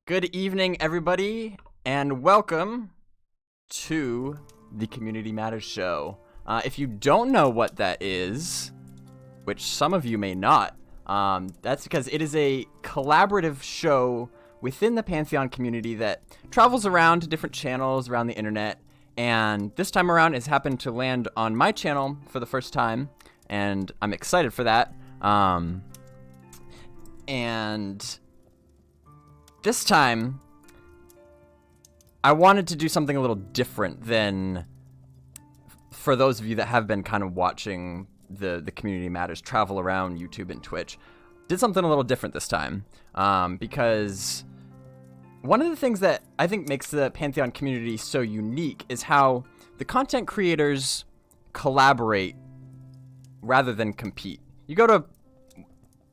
Good evening, everybody, and welcome to the Community Matters Show. If you don't know what that is, which some of you may not, that's because it is a collaborative show within the Pantheon community that travels around to different channels around the internet, and this time around it's happened to land on my channel for the first time, and I'm excited for that. And this time, I wanted to do something a little different than for those of you that have been kind of watching the Community Matters travel around YouTube and Twitch. Did something a little different this time, because one of the things that I think makes the Pantheon community so unique is how the content creators collaborate rather than compete. You go to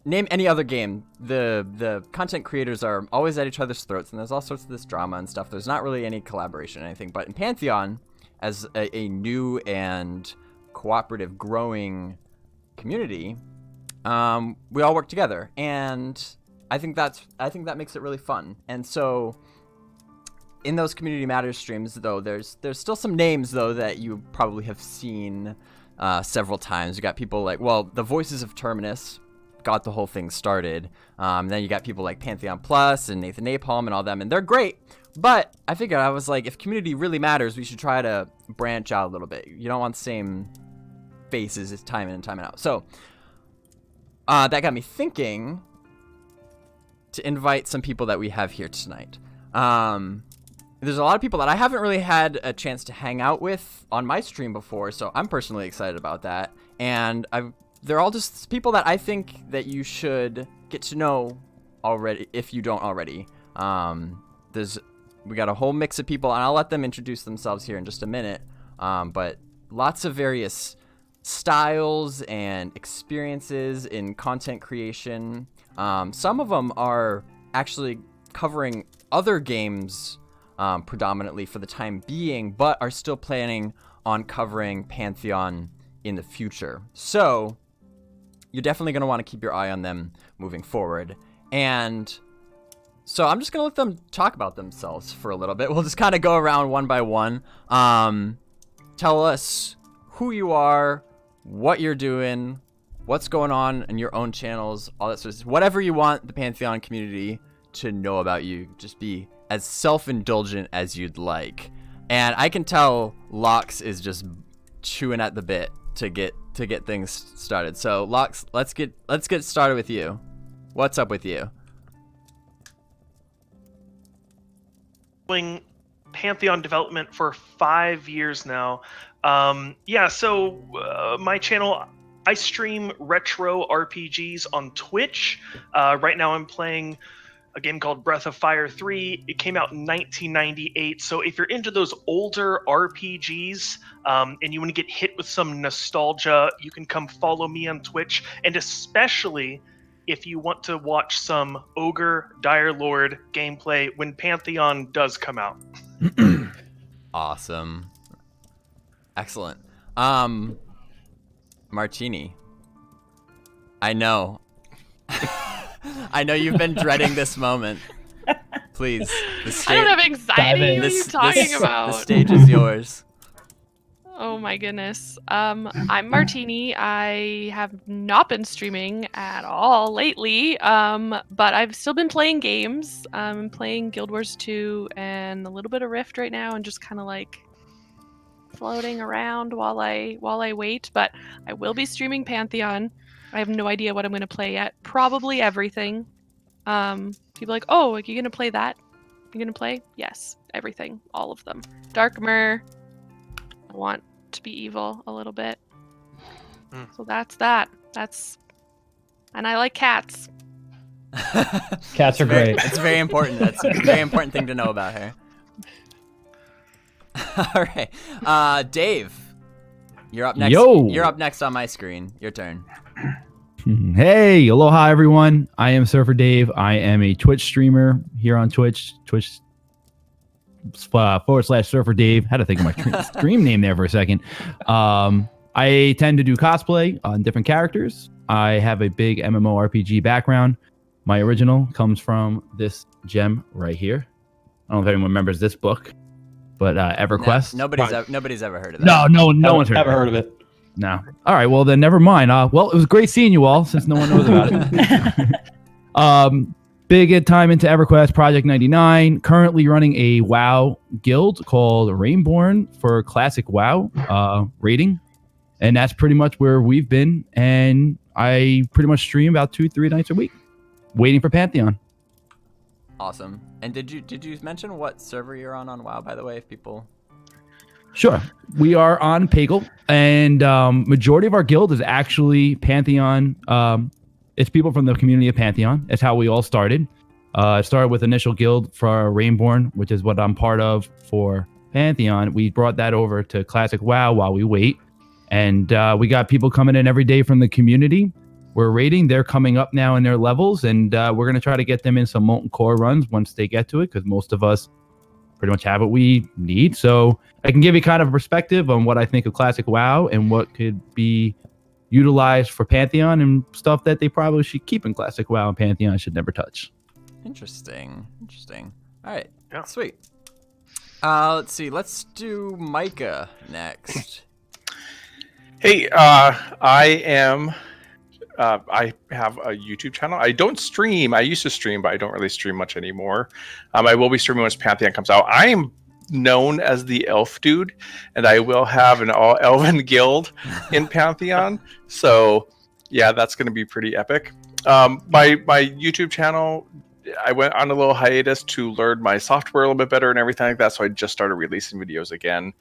name any other game, the content creators are always at each other's throats, and there's all sorts of this drama and stuff. There's not really any collaboration or anything. But in Pantheon, as a new and cooperative, growing community, we all work together, and I think that makes it really fun. And so, in those Community Matters streams, though, there's still some names though that you probably have seen several times. You got people like, well, the Voices of Terminus got the whole thing started. Then you got people like Pantheon Plus and Nathan Napalm and all them, and they're great. But I figured, I was like, if community really matters, we should try to branch out a little bit. You don't want the same faces time in and time out. So that got me thinking to invite some people that we have here tonight. There's a lot of people that I haven't really had a chance to hang out with on my stream before, so I'm personally excited about that. And they're all just people that I think that you should get to know already, if you don't already. We got a whole mix of people, and I'll let them introduce themselves here in just a minute. But lots of various styles and experiences in content creation. Some of them are actually covering other games predominantly for the time being, but are still planning on covering Pantheon in the future. So you're definitely going to want to keep your eye on them moving forward. And so I'm just going to let them talk about themselves for a little bit. We'll just kind of go around one by one. Tell us who you are, what you're doing, what's going on in your own channels, all that sort of stuff. Whatever you want the Pantheon community to know about you. Just be as self-indulgent as you'd like. And I can tell Lox is just chewing at the bit to get things started. So Lox, let's get started with you. What's up with you? Doing Pantheon development for 5 years now. So my channel, I stream retro RPGs on Twitch. Right now I'm playing a game called Breath of Fire 3. It came out in 1998. So if you're into those older RPGs and you want to get hit with some nostalgia, you can come follow me on Twitch. And especially if you want to watch some Ogre Dire Lord gameplay when Pantheon does come out. Awesome. Excellent. Martini. I know. I know you've been dreading this moment. Please. I don't have anxiety. What are you talking about? The stage is yours. Oh my goodness. I'm Martini. I have not been streaming at all lately, but I've still been playing games. I'm playing Guild Wars 2 and a little bit of Rift right now, and just kind of like floating around while I wait. But I will be streaming Pantheon. I have no idea what I'm going to play yet. Probably everything. People are like, oh, like, you going to play that? You going to play? Yes, everything. All of them. Darkmer. I want to be evil a little bit. So that's that. And I like cats. Cats are great. It's very important. That's a very important thing to know about her. All right. Dave, you're up next. Yo. You're up next on my screen. Your turn. Hey, aloha everyone. I am Surfer Dave. I am a Twitch streamer here on Twitch /Surfer Dave. Had to think of my stream name there for a second. I tend to do cosplay on different characters. I have a big MMORPG background. My original comes from this gem right here. I don't know if anyone remembers this book, but EverQuest. Nobody's ever heard of that. No one's heard of it. No. All right. Well, then never mind. Well, it was great seeing you all since no one knows about it. Big time into EverQuest, Project 99. Currently running a WoW guild called Rainborn for Classic WoW rating. And that's pretty much where we've been. And I pretty much stream about 2-3 nights a week, waiting for Pantheon. Awesome. And did you mention what server you're on WoW, by the way, if people... Sure. We are on Pagel, and majority of our guild is actually Pantheon. It's people from the community of Pantheon. That's how we all started. It started with initial guild for Rainborn, which is what I'm part of for Pantheon. We brought that over to Classic WoW while we wait. And we got people coming in every day from the community. We're rating. They're coming up now in their levels, and we're going to try to get them in some Molten Core runs once they get to it, because most of us pretty much have what we need. So I can give you kind of a perspective on what I think of Classic WoW and what could be utilized for Pantheon and stuff that they probably should keep in Classic WoW and Pantheon should never touch. Interesting. All right. Yeah. Sweet. Let's see. Let's do Micah next. Hey, I have a YouTube channel. I don't stream. I used to stream, but I don't really stream much anymore. I will be streaming once Pantheon comes out. I am known as the elf dude, and I will have an all elven guild in Pantheon. So yeah, that's going to be pretty epic. My YouTube channel, I went on a little hiatus to learn my software a little bit better and everything like that. So I just started releasing videos again.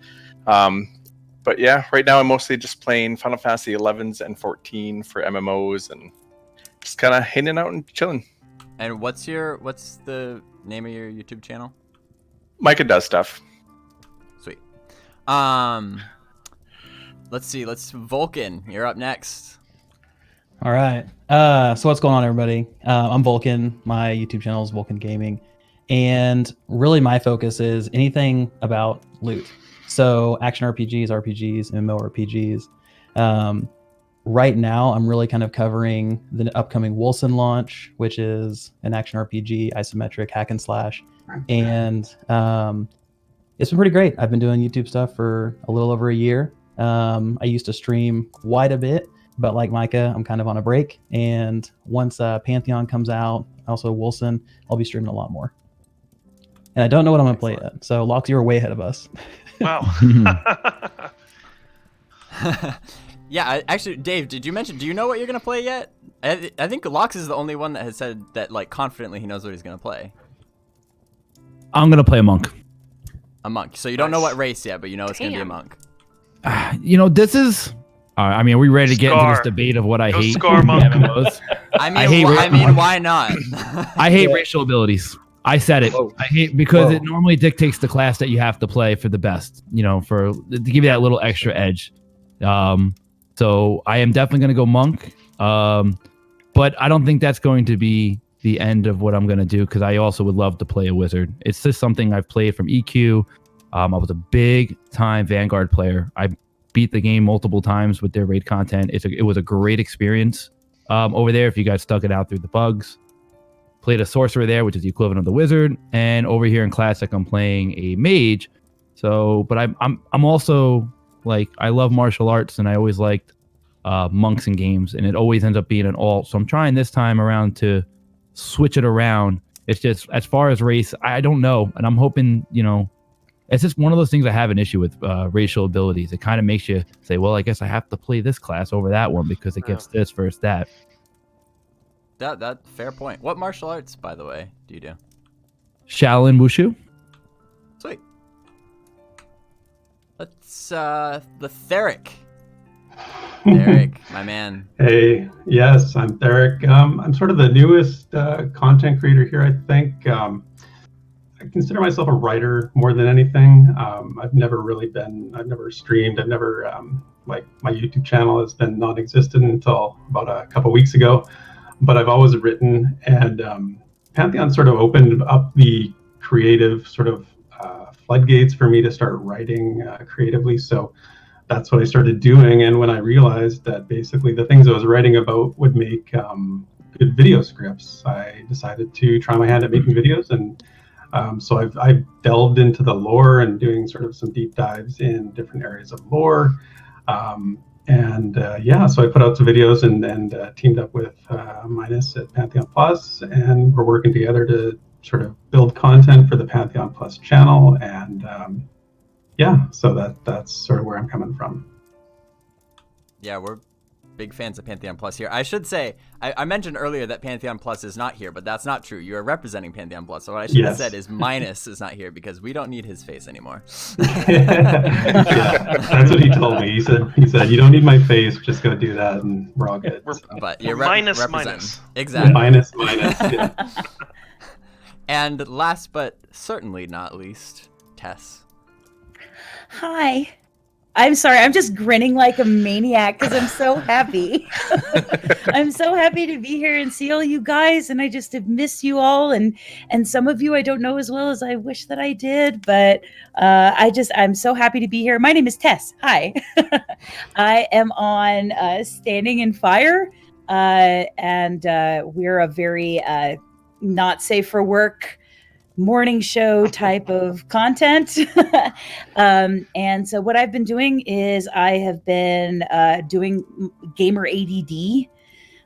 But yeah, right now I'm mostly just playing Final Fantasy 11s and 14 for MMOs and just kind of hanging out and chilling. And what's the name of your YouTube channel? Micah does stuff. Sweet. Let's see. Vulcan, you're up next. All right. So what's going on, everybody? I'm Vulcan. My YouTube channel is Vulcan Gaming. And really my focus is anything about loot. So action RPGs, MMORPGs. Right now, I'm really kind of covering the upcoming Wilson launch, which is an action RPG, isometric hack and slash. And it's been pretty great. I've been doing YouTube stuff for a little over a year. I used to stream quite a bit, but like Micah, I'm kind of on a break. And once Pantheon comes out, also Wilson, I'll be streaming a lot more. And I don't know what I'm going to play yet. So, Lox, you were way ahead of us. Wow. Yeah, actually, Dave, do you know what you're going to play yet? I think Lox is the only one that has said that, like, confidently he knows what he's going to play. I'm going to play a monk. A monk. So you don't know what race yet, but you know it's going to be a monk. This is... I mean, are we ready to get into this debate of what I hate? Scar monk. MMOs? I mean, why not? I hate racial abilities. I said it. I hate because it normally dictates the class that you have to play for the best. To give you that little extra edge. So I am definitely going to go monk. But I don't think that's going to be the end of what I'm going to do, because I also would love to play a wizard. It's just something I've played from EQ. I was a big time Vanguard player. I beat the game multiple times with their raid content. It was a great experience over there if you guys stuck it out through the bugs. Played a sorcerer there, which is the equivalent of the wizard, and over here in classic I'm playing a mage. So, but I'm also like, I love martial arts, and I always liked monks in games, and it always ends up being an alt. So I'm trying this time around to switch it around. It's just, as far as race, I don't know, and I'm hoping, it's just one of those things I have an issue with racial abilities. It kind of makes you say, well, I guess I have to play this class over that one because it gets this versus that. That fair point. What martial arts, by the way, do you do? Shaolin Wushu. Sweet. Let's the Theric. Theric, my man. Hey, yes, I'm Theric. I'm sort of the newest content creator here, I think. I consider myself a writer more than anything. I've never streamed. I've never, my YouTube channel has been non-existent until about a couple weeks ago, but I've always written, and Pantheon sort of opened up the creative sort of floodgates for me to start writing creatively. So that's what I started doing. And when I realized that basically the things I was writing about would make good video scripts, I decided to try my hand at making videos, and so I've delved into the lore and doing sort of some deep dives in different areas of lore. Yeah, so I put out some videos and teamed up with Minus at Pantheon Plus, and we're working together to sort of build content for the Pantheon Plus channel. And yeah, so that's sort of where I'm coming from. Yeah, we're big fans of Pantheon Plus here. I should say, I mentioned earlier that Pantheon Plus is not here, but that's not true. You are representing Pantheon Plus. So what I should have said is Minus is not here because we don't need his face anymore. Yeah, that's what he told me. He said you don't need my face, just go do that, and we're all good. But you're minus. Exactly. Minus. Yeah. And last but certainly not least, Tess. Hi. I'm sorry, I'm just grinning like a maniac because I'm so happy. I'm so happy to be here and see all you guys, and I just have missed you all, and some of you I don't know as well as I wish that I did, but I'm so happy to be here. My name is Tess. Hi. I am on Standing in Fire, and we're a very not safe for work morning show type of content. And so what I've been doing is I have been doing gamer ADD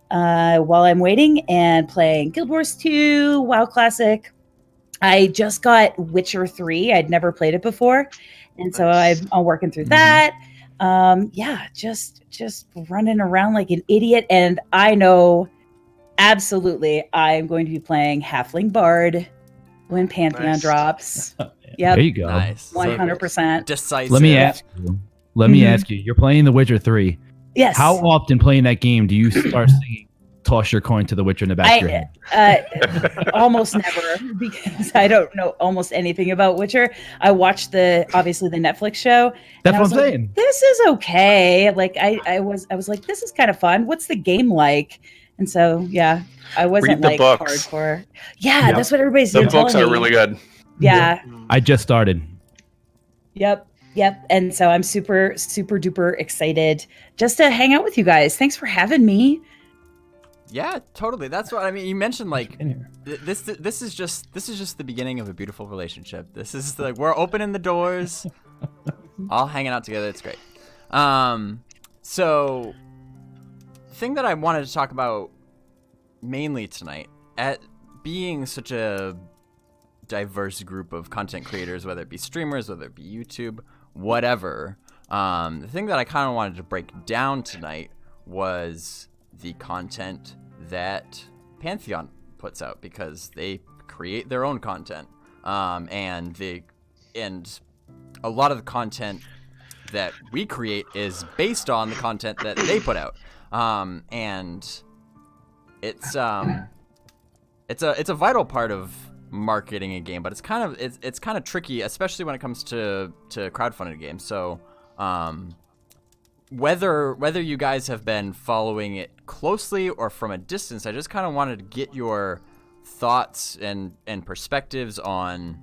while I'm waiting and playing Guild Wars 2, WoW Classic. I just got Witcher 3. I'd never played it before. And so I'm working through that. Yeah, just running around like an idiot. And I know absolutely I'm going to be playing Halfling Bard when Pantheon drops. Yep. There you go. Nice. 100%. Decisive. Let me ask you. You're playing The Witcher 3. Yes. How often playing that game do you start singing "Toss Your Coin to the Witcher" in the back of your head? Almost never, because I don't know almost anything about Witcher. I watched obviously the Netflix show. That's what I'm saying. This is okay. Like I was like, this is kind of fun. What's the game like? And so yeah, I wasn't like books. hardcore. Yeah, that's what everybody's The telling books are me. really good. Yeah. I just started. Yep. And so I'm super, super duper excited just to hang out with you guys. Thanks for having me. Yeah, totally. That's what I mean. You mentioned like this is just the beginning of a beautiful relationship. This is like we're opening the doors, all hanging out together. It's great. So thing that I wanted to talk about mainly tonight, at being such a diverse group of content creators, whether it be streamers, whether it be YouTube, whatever, the thing that I kind of wanted to break down tonight was the content that Pantheon puts out, because they create their own content, and a lot of the content that we create is based on the content that they put out. And it's a vital part of marketing a game, but it's kind of tricky, especially when it comes to crowdfunded games. So whether you guys have been following it closely or from a distance, I just kind of wanted to get your thoughts and perspectives on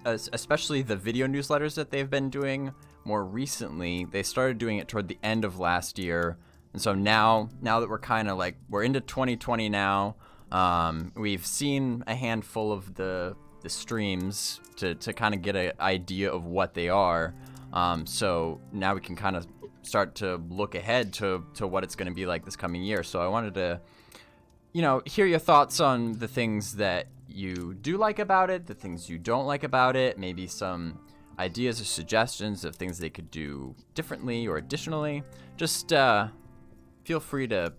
especially the video newsletters that they've been doing more recently. They started doing it toward the end of last year. And so now that we're kind of like, we're into 2020 now, we've seen a handful of the streams to kind of get an idea of what they are. So now we can kind of start to look ahead to what it's going to be like this coming year. So I wanted to, hear your thoughts on the things that you do like about it, the things you don't like about it, maybe some ideas or suggestions of things they could do differently or additionally. Just feel free to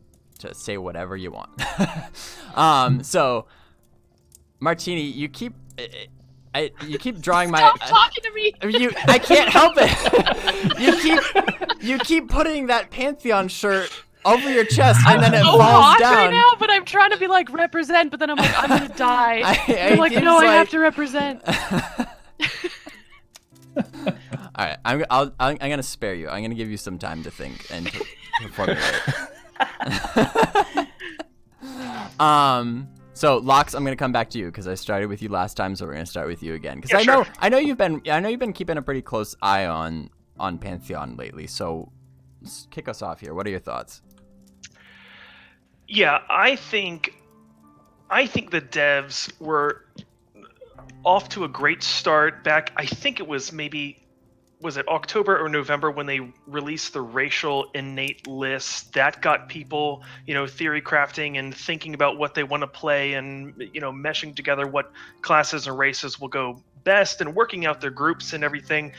say whatever you want. So Martini, you keep drawing Stop talking to me. I can't help it. You keep putting that Pantheon shirt over your chest, and then it so falls hot down. right now, but I'm trying to be like represent, but then I'm like, I'm gonna die. I'm like, no, I have to represent. All right, I'm gonna spare you. I'm gonna give you some time to think and to formulate. So Lox, I'm gonna come back to you because I started with you last time, so we're gonna start with you again. Because I know you've been keeping a pretty close eye on Pantheon lately. So let's kick us off here. What are your thoughts? Yeah, I think the devs were off to a great start back. I think it was was it October or November when they released the racial innate list. That got people, theory crafting and thinking about what they want to play and, meshing together what classes and races will go best and working out their groups and everything.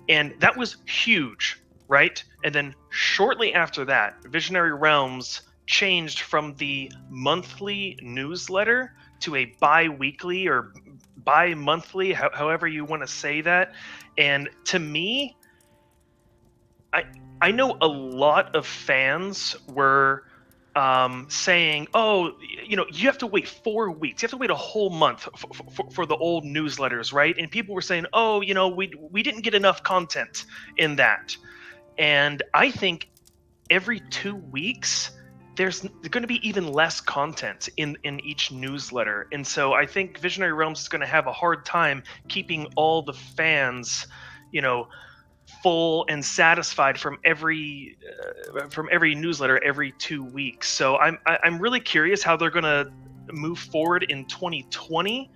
And that was huge, right? And then shortly after that, Visionary Realms changed from the monthly newsletter to a bi-weekly or bi-monthly, however you want to say that. And to me, I know a lot of fans were saying, oh, you have to wait 4 weeks. You have to wait a whole month for the old newsletters, right? And people were saying, oh, we didn't get enough content in that. And I think every 2 weeks, there's going to be even less content in each newsletter. And so I think Visionary Realms is going to have a hard time keeping all the fans, full and satisfied from every newsletter every 2 weeks. So I'm really curious how they're going to move forward in 2020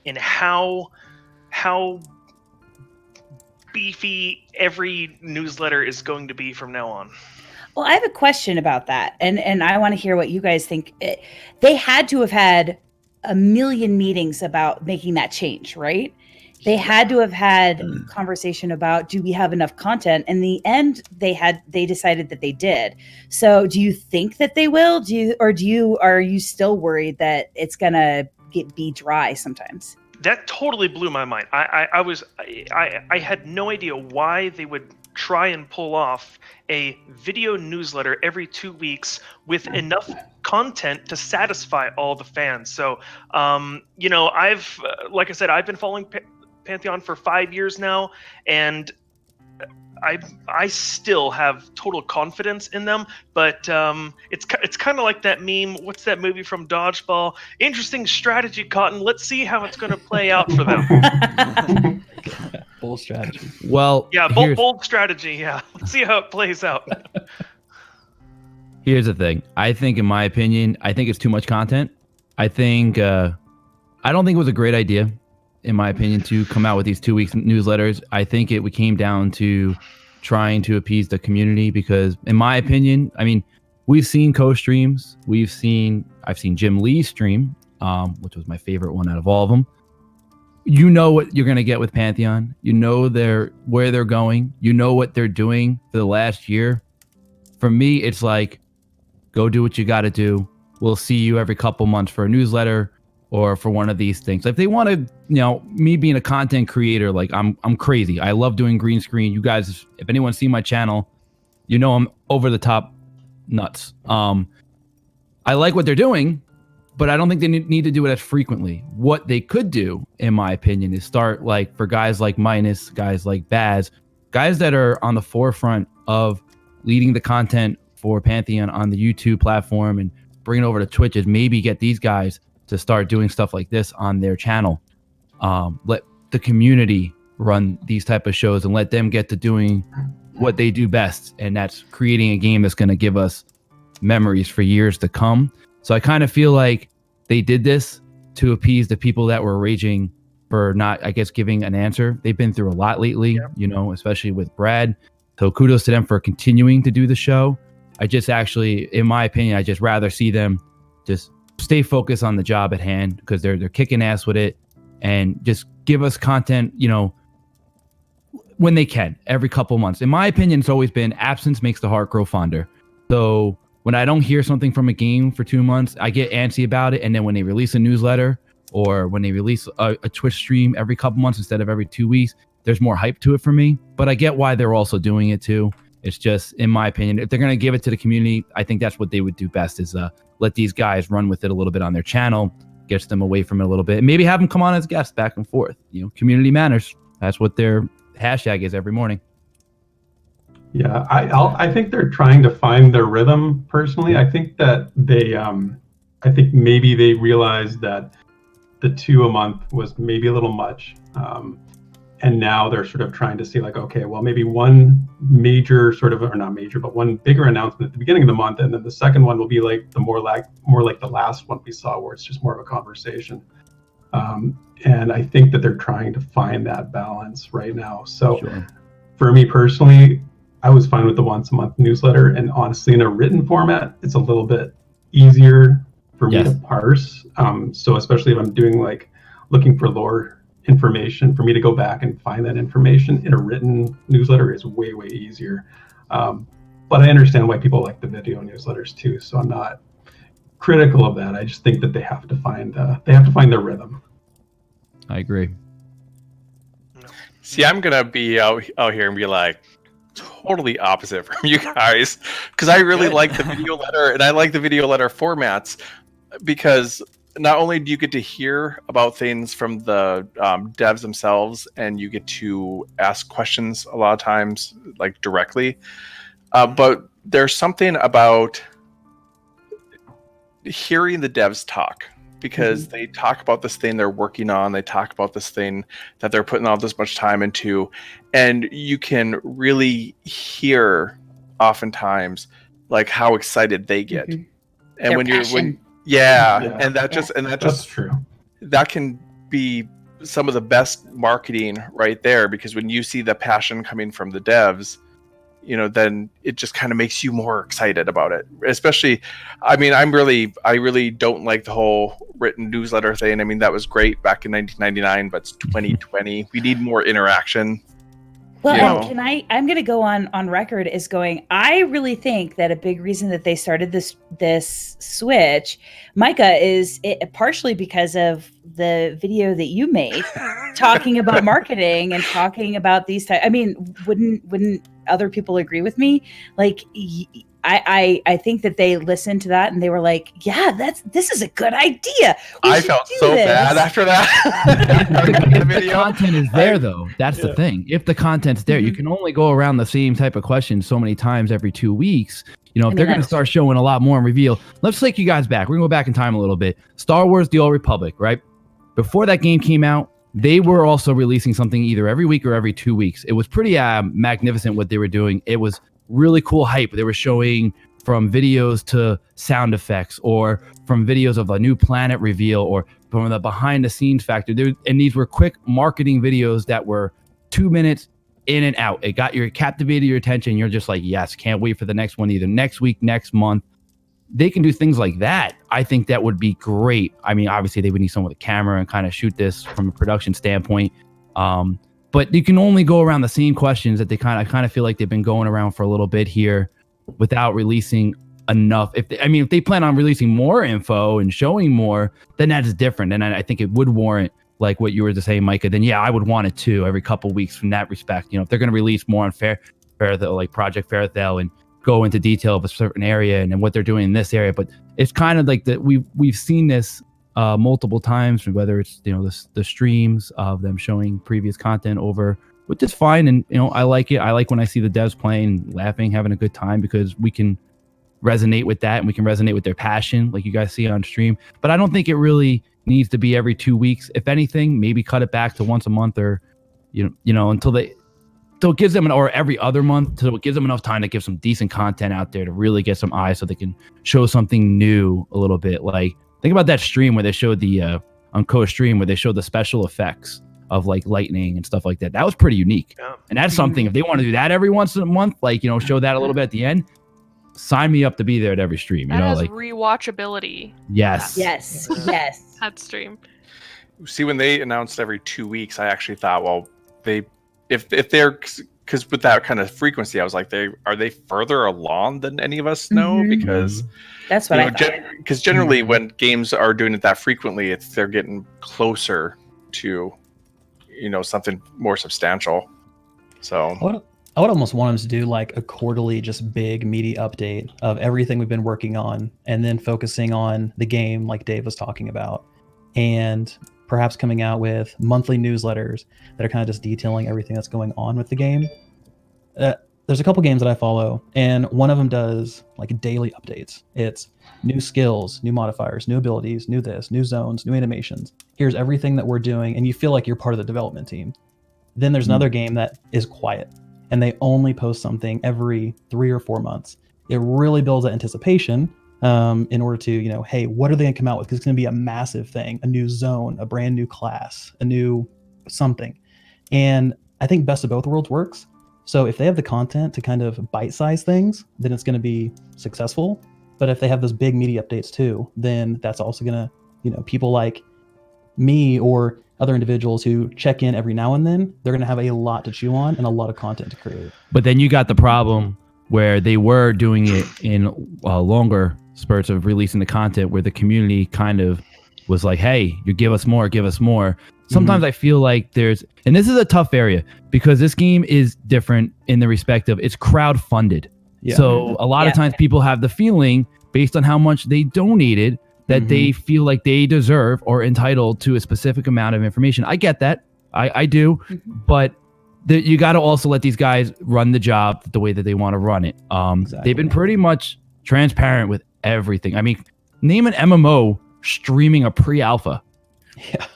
and how beefy every newsletter is going to be from now on. Well, I have a question about that, and I want to hear what you guys think. They had to have had a million meetings about making that change, right? They had to have had conversation about, do we have enough content? In the end, they decided that they did. So do you think that they will? Are you still worried that it's gonna be dry sometimes? That totally blew my mind. I had no idea why they would try and pull off a video newsletter every 2 weeks with enough content to satisfy all the fans. So, I've, like I said, I've been following Pantheon for 5 years now, and I still have total confidence in them. But it's kind of like that meme. What's that movie from Dodgeball? Interesting strategy, Cotton. Let's see how it's going to play out for them. Bold strategy. Well, yeah, bold strategy. Yeah, let's see how it plays out. Here's the thing. I think, in my opinion, it's too much content. I think I don't think it was a great idea, in my opinion, to come out with these 2 weeks newsletters. I think it came down to trying to appease the community because, in my opinion, we've seen co-streams. I've seen Jim Lee's stream, which was my favorite one out of all of them. You know what you're going to get with Pantheon. You know where they're going. You know what they're doing for the last year. For me, it's like, go do what you got to do. We'll see you every couple months for a newsletter or for one of these things. If they want to, me being a content creator, like I'm crazy. I love doing green screen. You guys, if anyone's seen my channel, I'm over the top nuts. I like what they're doing, but I don't think they need to do it as frequently. What they could do, in my opinion, is start for guys like Minus, guys like Baz, guys that are on the forefront of leading the content for Pantheon on the YouTube platform and bring it over to Twitch, is maybe get these guys to start doing stuff like this on their channel. Let the community run these type of shows and let them get to doing what they do best, and that's creating a game that's going to give us memories for years to come. So I kind of feel like they did this to appease the people that were raging for not, giving an answer. They've been through a lot lately, especially with Brad. So kudos to them for continuing to do the show. I just actually, in my opinion, I just rather see them just stay focused on the job at hand because they're kicking ass with it, and just give us content, when they can, every couple months. In my opinion, it's always been absence makes the heart grow fonder. So when I don't hear something from a game for 2 months, I get antsy about it. And then when they release a newsletter or when they release a Twitch stream every couple months instead of every 2 weeks, there's more hype to it for me. But I get why they're also doing it too. It's just, in my opinion, if they're going to give it to the community, I think that's what they would do best, is let these guys run with it a little bit on their channel, gets them away from it a little bit, and maybe have them come on as guests back and forth. Community matters. That's what their hashtag is every morning. Yeah, I think they're trying to find their rhythm. Personally, I think that I think maybe they realized that the 2 a month was maybe a little much, And now they're sort of trying to see like, okay, well, maybe one major sort of, or not major, but one bigger announcement at the beginning of the month, and then the second one will be like more like the last one we saw, where it's just more of a conversation. And I think that they're trying to find that balance right now. So for me personally, I was fine with the once a month newsletter, and honestly, in a written format, it's a little bit easier for me to parse. So especially if I'm doing like looking for lore information, for me to go back and find that information in a written newsletter is way easier. But I understand why people like the video newsletters too, so I'm not critical of that. I just think that they have to find their rhythm. I agree. See, I'm gonna be out here and be like totally opposite from you guys, because I really like the video letter, and I like the video letter formats because not only do you get to hear about things from the devs themselves, and you get to ask questions a lot of times like directly, but there's something about hearing the devs talk, because they talk about this thing they're working on, they talk about this thing that they're putting all this much time into, and you can really hear oftentimes like how excited they get. And Their when passion. and that's true. That can be some of the best marketing right there, because when you see the passion coming from the devs, you know, then it just kind of makes you more excited about it. Especially, I mean, I really don't like the whole written newsletter thing. I mean, that was great back in 1999, but it's 2020. We need more interaction. Well, and I'm going to go on record as going, I really think that a big reason that they started this switch, Micah, is partially because of the video that you made talking about marketing and talking about these types. I mean, wouldn't other people agree with me? Like, I think that they listened to that and they were like, yeah, this is a good idea. I felt so bad after that. If the content is there, though, that's the thing. If the content's there, you can only go around the same type of questions so many times every 2 weeks. You know, if they're going to start showing a lot more and reveal, let's take you guys back. We're going to go back in time a little bit. Star Wars: The Old Republic, right? Before that game came out, they were also releasing something either every week or every 2 weeks. It was pretty magnificent what they were doing. It was really cool hype. They were showing from videos to sound effects, or from videos of a new planet reveal, or from the behind the scenes factor. And these were quick marketing videos that were 2 minutes in and out. It captivated your attention. You're just like, yes, can't wait for the next one, either next week, next month. They can do things like that. I think that would be great. I mean, obviously they would need someone with a camera and kind of shoot this from a production standpoint. But you can only go around the same questions that they kind of feel like they've been going around for a little bit here without releasing enough. If they plan on releasing more info and showing more, then that's different. And I think it would warrant, like what you were just saying, Micah, then yeah, I would want it too every couple weeks from that respect. You know, if they're going to release more on Fairthel, like Project Fairthel, and go into detail of a certain area and what they're doing in this area. But it's kind of like that we've seen this multiple times, whether it's, you know, the streams of them showing previous content over, which is fine. And, you know, I like it. I like when I see the devs playing, laughing, having a good time, because we can resonate with that and we can resonate with their passion, like you guys see on stream. But I don't think it really needs to be every 2 weeks. If anything, maybe cut it back to once a month, or you know until it gives them or every other month, so it gives them enough time to give some decent content out there to really get some eyes, so they can show something new a little bit. Like, think about that stream where they showed the on Co stream where they showed the special effects of like lightning and stuff like that. That was pretty unique. Yeah. And that's something, if they want to do that every once a month, like, you know, show that a little bit at the end, sign me up to be there at every stream. You that know, has like rewatchability. Yes. That stream. See, when they announced every 2 weeks, I actually thought, well, if they're, because with that kind of frequency, I was like, are they further along than any of us know? Because that's what I thought. Because generally, when games are doing it that frequently, they're getting closer to, you know, something more substantial. So I would almost want them to do like a quarterly, just big meaty update of everything we've been working on, and then focusing on the game like Dave was talking about, and perhaps coming out with monthly newsletters that are kind of just detailing everything that's going on with the game. There's a couple games that I follow, and one of them does like daily updates. It's new skills, new modifiers, new abilities, new this, new zones, new animations. Here's everything that we're doing, and you feel like you're part of the development team. Then there's another game that is quiet, and they only post something every 3 or 4 months. It really builds that anticipation in order to, hey, what are they going to come out with? Because it's going to be a massive thing, a new zone, a brand new class, a new something. And I think best of both worlds works. So if they have the content to kind of bite-size things, then it's going to be successful. But if they have those big media updates too, then that's also going to, people like me or other individuals who check in every now and then, they're going to have a lot to chew on and a lot of content to create. But then you got the problem where they were doing it in longer spurts of releasing the content where the community kind of was like, hey, you give us more. Sometimes I feel like and this is a tough area because this game is different in the respect of it's crowd-funded. Yeah. So a lot of times people have the feeling based on how much they donated that they feel like they deserve or entitled to a specific amount of information. I get that. I do. But you got to also let these guys run the job the way that they want to run it. Exactly. They've been pretty much transparent with everything. I mean, name an MMO streaming a pre-alpha. Yeah.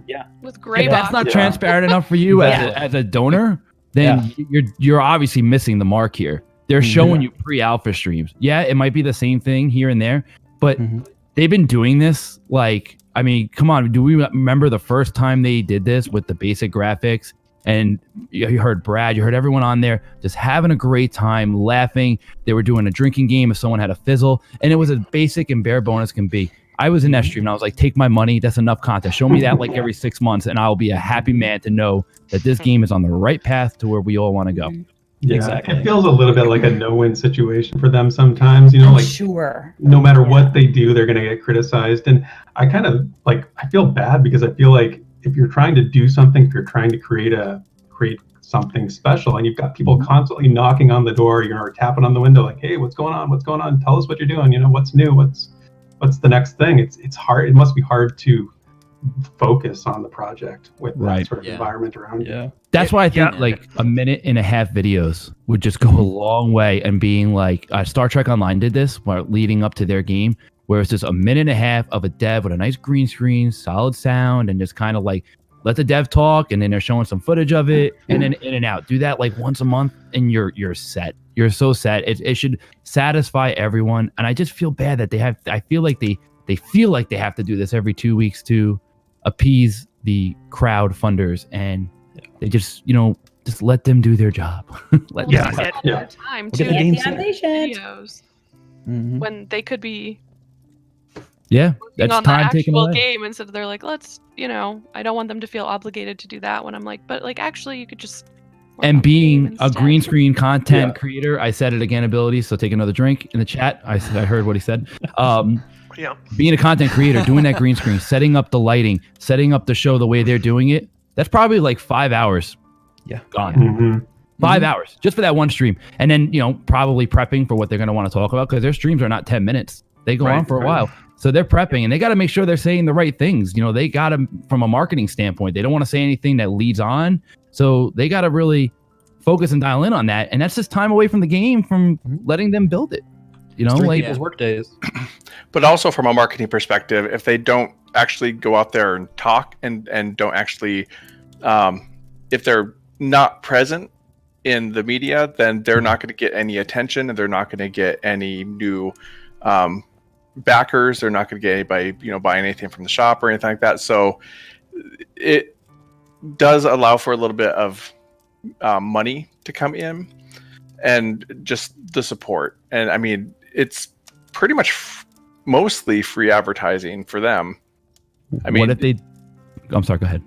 Yeah. With gray if that's not transparent enough for you as a donor, then you're obviously missing the mark here. They're showing you pre-alpha streams. Yeah, it might be the same thing here and there, but they've been doing this come on, do we remember the first time they did this with the basic graphics? And you heard Brad, you heard everyone on there just having a great time, laughing. They were doing a drinking game if someone had a fizzle, and it was as basic and bare bone as can be. I was in that stream and I was like, take my money. That's enough content. Show me that every 6 months and I'll be a happy man to know that this game is on the right path to where we all want to go. Yeah, exactly. It feels a little bit like a no-win situation for them sometimes, Sure. No matter what they do, they're going to get criticized. And I kind of I feel bad because I feel like if you're trying to do something, if you're trying to create something special and you've got people constantly knocking on the door, or tapping on the window like, hey, what's going on? Tell us what you're doing. What's new? What's the next thing? It's hard. It must be hard to focus on the project with that sort of environment around you. That's why I think a minute and a half videos would just go a long way, and being like Star Trek Online did this leading up to their game, where it's just a minute and a half of a dev with a nice green screen, solid sound, and just kind of let the dev talk, and then they're showing some footage of it, and then in and out. Do that once a month, and you're set. You're so set. It should satisfy everyone, and I just feel bad that I feel like they feel like they have to do this every 2 weeks to appease the crowd funders, and they just let them do their job. Their time to Get the game videos when they could be that's on time the taken actual away. game instead of they're like, let's I don't want them to feel obligated to do that when I'm like, but actually you could just work on And the game being a instead. green screen content creator, I said it again, abilities. So take another drink in the chat. I heard what he said. Being a content creator, doing that green screen, setting up the lighting, setting up the show the way they're doing it, that's probably 5 hours. Gone. 5 hours just for that one stream. And then, probably prepping for what they're going to want to talk about, because their streams are not 10 minutes. They go on for a while. So they're prepping, and they got to make sure they're saying the right things. They got to, from a marketing standpoint, they don't want to say anything that leads on. So they got to really focus and dial in on that. And that's just time away from the game, from letting them build it. people's work days. But also from a marketing perspective, if they don't actually go out there and talk and don't actually, if they're not present in the media, then they're not going to get any attention, and they're not going to get any new backers. They're not going to get anybody, buying anything from the shop or anything like that. So it does allow for a little bit of money to come in, and just the support. And I mean, it's pretty much mostly free advertising for them. I mean, what if they? I'm sorry. Go ahead.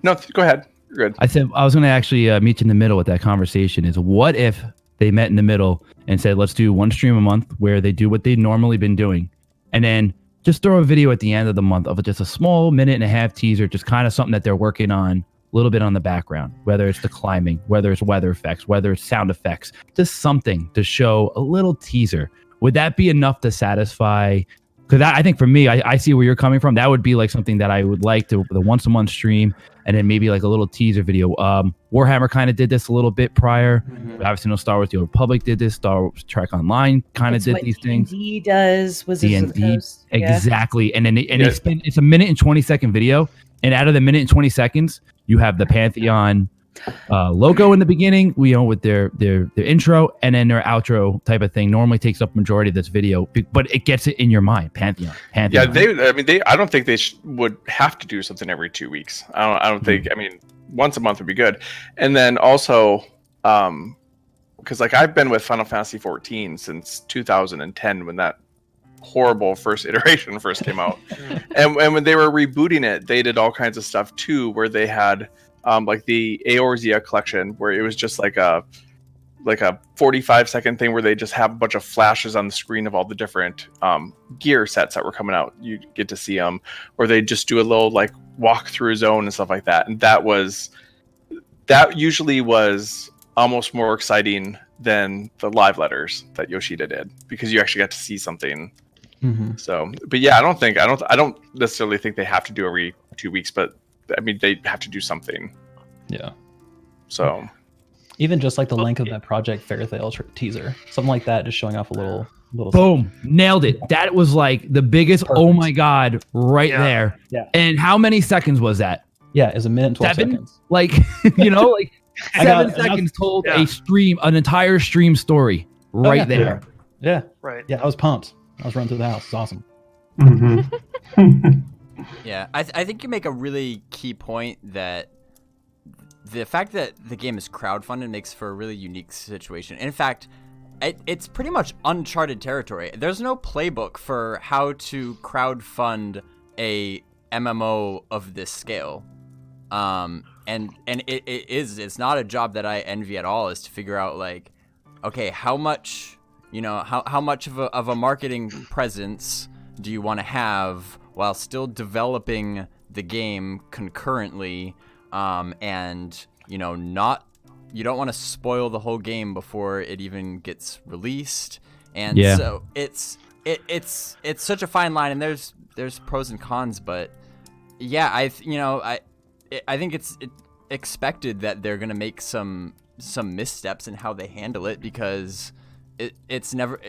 No, go ahead. You're good. I said I was going to actually meet you in the middle with that conversation. Is what if they met in the middle and said, let's do one stream a month where they do what they've normally been doing, and then just throw a video at the end of the month of just a small minute and a half teaser, just kind of something that they're working on a little bit on the background, whether it's the climbing, whether it's weather effects, whether it's sound effects, just something to show a little teaser. Would that be enough to satisfy? Because I think for me, I see where you're coming from. That would be something that I would like to, the once a month stream, and then maybe a little teaser video. Warhammer kind of did this a little bit prior. Obviously, no Star Wars The Old Republic did this. Star Wars Trek Online kind of did these things. D&D does was D&D, exactly. And then it's a minute and 20 second video, and out of the minute and 20 seconds, you have the Pantheon logo in the beginning, with their intro, and then their outro type of thing normally takes up majority of this video, but it gets it in your mind. Pantheon. Yeah, I don't think they would have to do something every 2 weeks. I don't think. I mean, once a month would be good. And then also, because like I've been with Final Fantasy 14 since 2010 when that horrible first iteration first came out, and when they were rebooting it, they did all kinds of stuff too, where they had like the Eorzea collection, where it was just like a 45-second thing where they just have a bunch of flashes on the screen of all the different gear sets that were coming out. You get to see them, or they just do a little like walk through zone and stuff like that. And that usually was almost more exciting than the live letters that Yoshida did, because you actually got to see something. So, but yeah, I don't necessarily think they have to do every 2 weeks, but I mean, they have to do something. Yeah. So even just like the length of that Project Fairthale teaser, something like that, just showing off a little. Boom, nailed it. That was like the biggest. Perfect. Oh my god, right there. Yeah. And how many seconds was that? Yeah, it's a minute and 12 seconds. Like, like 7 seconds told an entire stream story right there. Yeah. Right. Yeah, I was pumped. I was running through the house. It's awesome. Yeah, I think you make a really key point that the fact that the game is crowdfunded makes for a really unique situation. In fact, it's pretty much uncharted territory. There's no playbook for how to crowdfund a MMO of this scale. And it's not a job that I envy at all, is to figure out like, okay, how much, how much of a marketing presence do you want to have while still developing the game concurrently, and you don't want to spoil the whole game before it even gets released. And so it's such a fine line, and there's pros and cons, but yeah, I think it's expected that they're gonna make some missteps in how they handle it, because it's never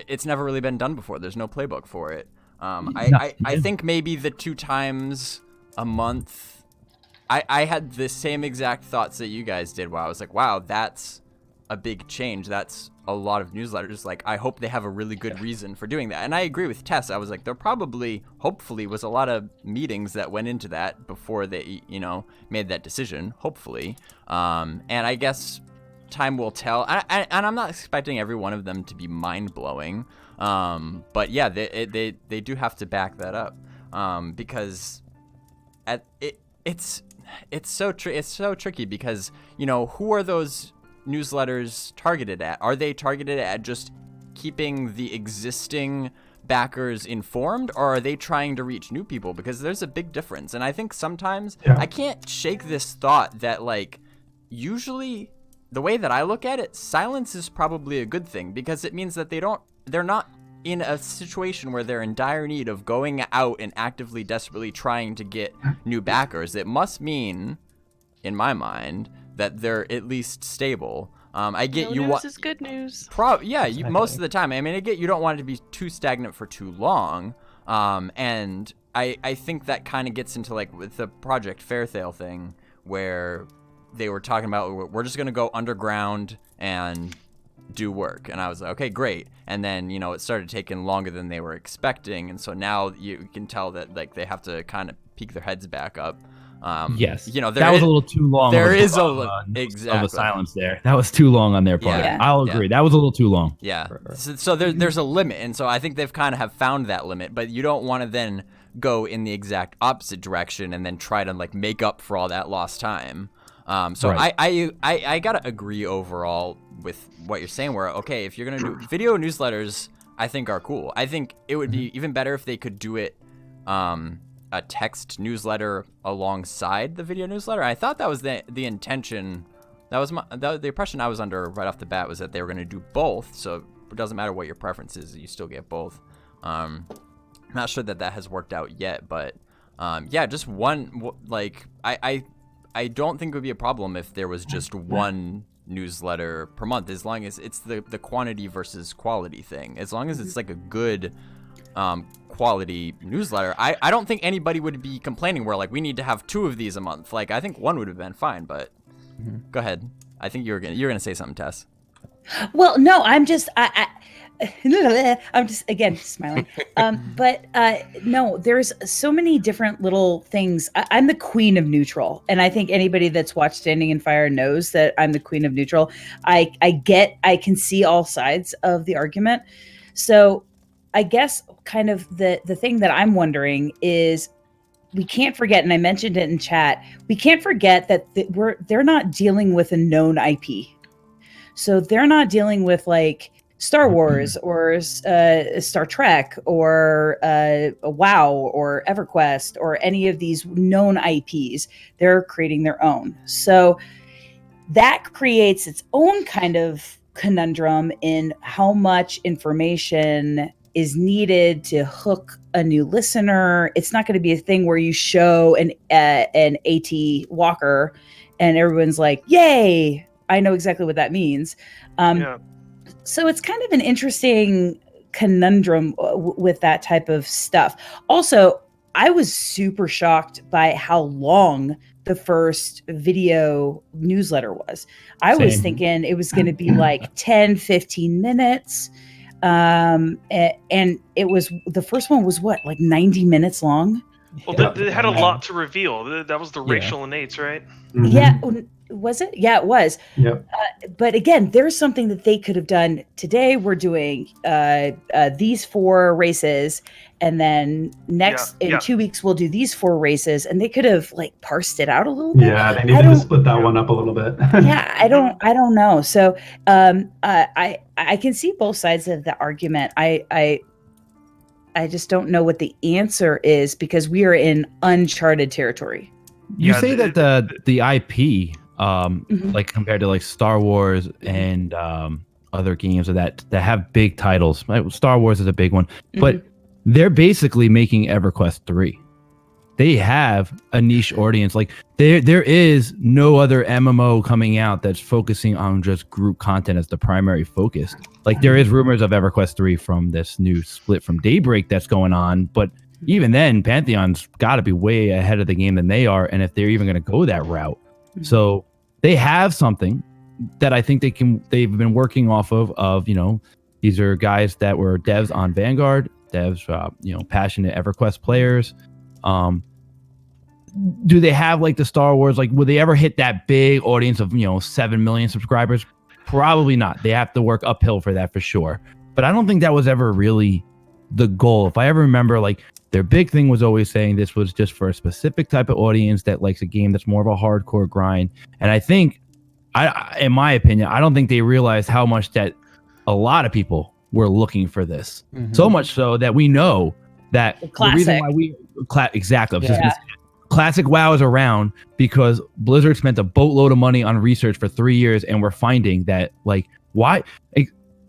really been done before. There's no playbook for it. I think maybe the 2 times a month, I had the same exact thoughts that you guys did, where I was like, wow, that's a big change. That's a lot of newsletters. Like, I hope they have a really good reason for doing that. And I agree with Tess. I was like, there hopefully was a lot of meetings that went into that before they, made that decision, hopefully. And I guess time will tell. And I'm not expecting every one of them to be mind-blowing. But yeah, they do have to back that up, because it's so tricky, because who are those newsletters targeted at? Are they targeted at just keeping the existing backers informed, or are they trying to reach new people? Because there's a big difference. And I think sometimes I can't shake this thought that, like, usually the way that I look at it, silence is probably a good thing, because it means that they're not in a situation where they're in dire need of going out and actively, desperately trying to get new backers. It must mean, in my mind, that they're at least stable. I get no news is good news. Most of the time. I mean, I get you don't want it to be too stagnant for too long. And I think that kind of gets into, like, with the Project Fairthale thing, where they were talking about, we're just going to go underground and do work. And I was like, okay, great. And then, it started taking longer than they were expecting. And so now you can tell that, like, they have to kind of peek their heads back up. Yes, that was a little too long. There is of a silence there. That was too long on their part. Yeah. I'll agree. That was a little too long. Yeah. So there's a limit, and so I think they've kind of have found that limit. But you don't want to then go in the exact opposite direction and then try to, like, make up for all that lost time. So right. I gotta agree overall with what you're saying. Where, okay, if you're gonna do video newsletters, I think are cool. I think it would be even better if they could do it. A text newsletter alongside the video newsletter. I thought that was the intention. That was the impression I was under right off the bat, was that they were going to do both. So it doesn't matter what your preference is, you still get both. I'm not sure that has worked out yet, but just one. Like, I don't think it would be a problem if there was just one newsletter per month, as long as it's the quantity versus quality thing. As long as it's like a good quality newsletter, I don't think anybody would be complaining where, like, we need to have 2 of these a month. Like, I think 1 would have been fine, but Go ahead. I think you're gonna say something, Tess. Well, no, I'm just I'm just again smiling. But no, there's so many different little things. I'm the queen of neutral, and I think anybody that's watched Standing in Fire knows that I'm the queen of neutral. I can see all sides of the argument. So I guess kind of the thing that I'm wondering is, we can't forget, and I mentioned it in chat, we can't forget that they're not dealing with a known IP. So they're not dealing with like Star Wars or Star Trek or WoW or EverQuest or any of these known IPs. They're creating their own. So that creates its own kind of conundrum in how much information is needed to hook a new listener. It's not going to be a thing where you show an AT Walker and everyone's like, yay, I know exactly what that means. So it's kind of an interesting conundrum with that type of stuff. Also, I was super shocked by how long the first video newsletter was. I was thinking it was going to be like 10, 15 minutes. And it was, the first one was what, like 90 minutes long? Well, they had a lot to reveal. That was the racial innates, right? Yeah. Was it? Yeah, it was. Yep. But again, there's something that they could have done. Today we're doing these 4 races, and then in 2 weeks we'll do these 4 races, and they could have like parsed it out a little bit. Yeah, they needed to split that one up a little bit. Yeah, I don't know. So I can see both sides of the argument. I just don't know what the answer is, because we are in uncharted territory. You say that the IP, like compared to like Star Wars and other games that have big titles. Star Wars is a big one, but they're basically making EverQuest 3. They have a niche audience. Like there is no other MMO coming out that's focusing on just group content as the primary focus. Like there is rumors of EverQuest 3 from this new split from Daybreak that's going on, but even then, Pantheon's got to be way ahead of the game than they are, and if they're even going to go that route. So they have something that I think they've been working off of, these are guys that were devs on Vanguard, devs, passionate EverQuest players. Do they have like the Star Wars, like would they ever hit that big audience of, 7 million subscribers? Probably not. They have to work uphill for that for sure. But I don't think that was ever really the goal. If I ever remember, like their big thing was always saying this was just for a specific type of audience that likes a game that's more of a hardcore grind. And I think, in my opinion, I don't think they realized how much that a lot of people were looking for this. So much so that we know that the reason why exactly. Classic WoW is around because Blizzard spent a boatload of money on research for 3 years, and we're finding that why.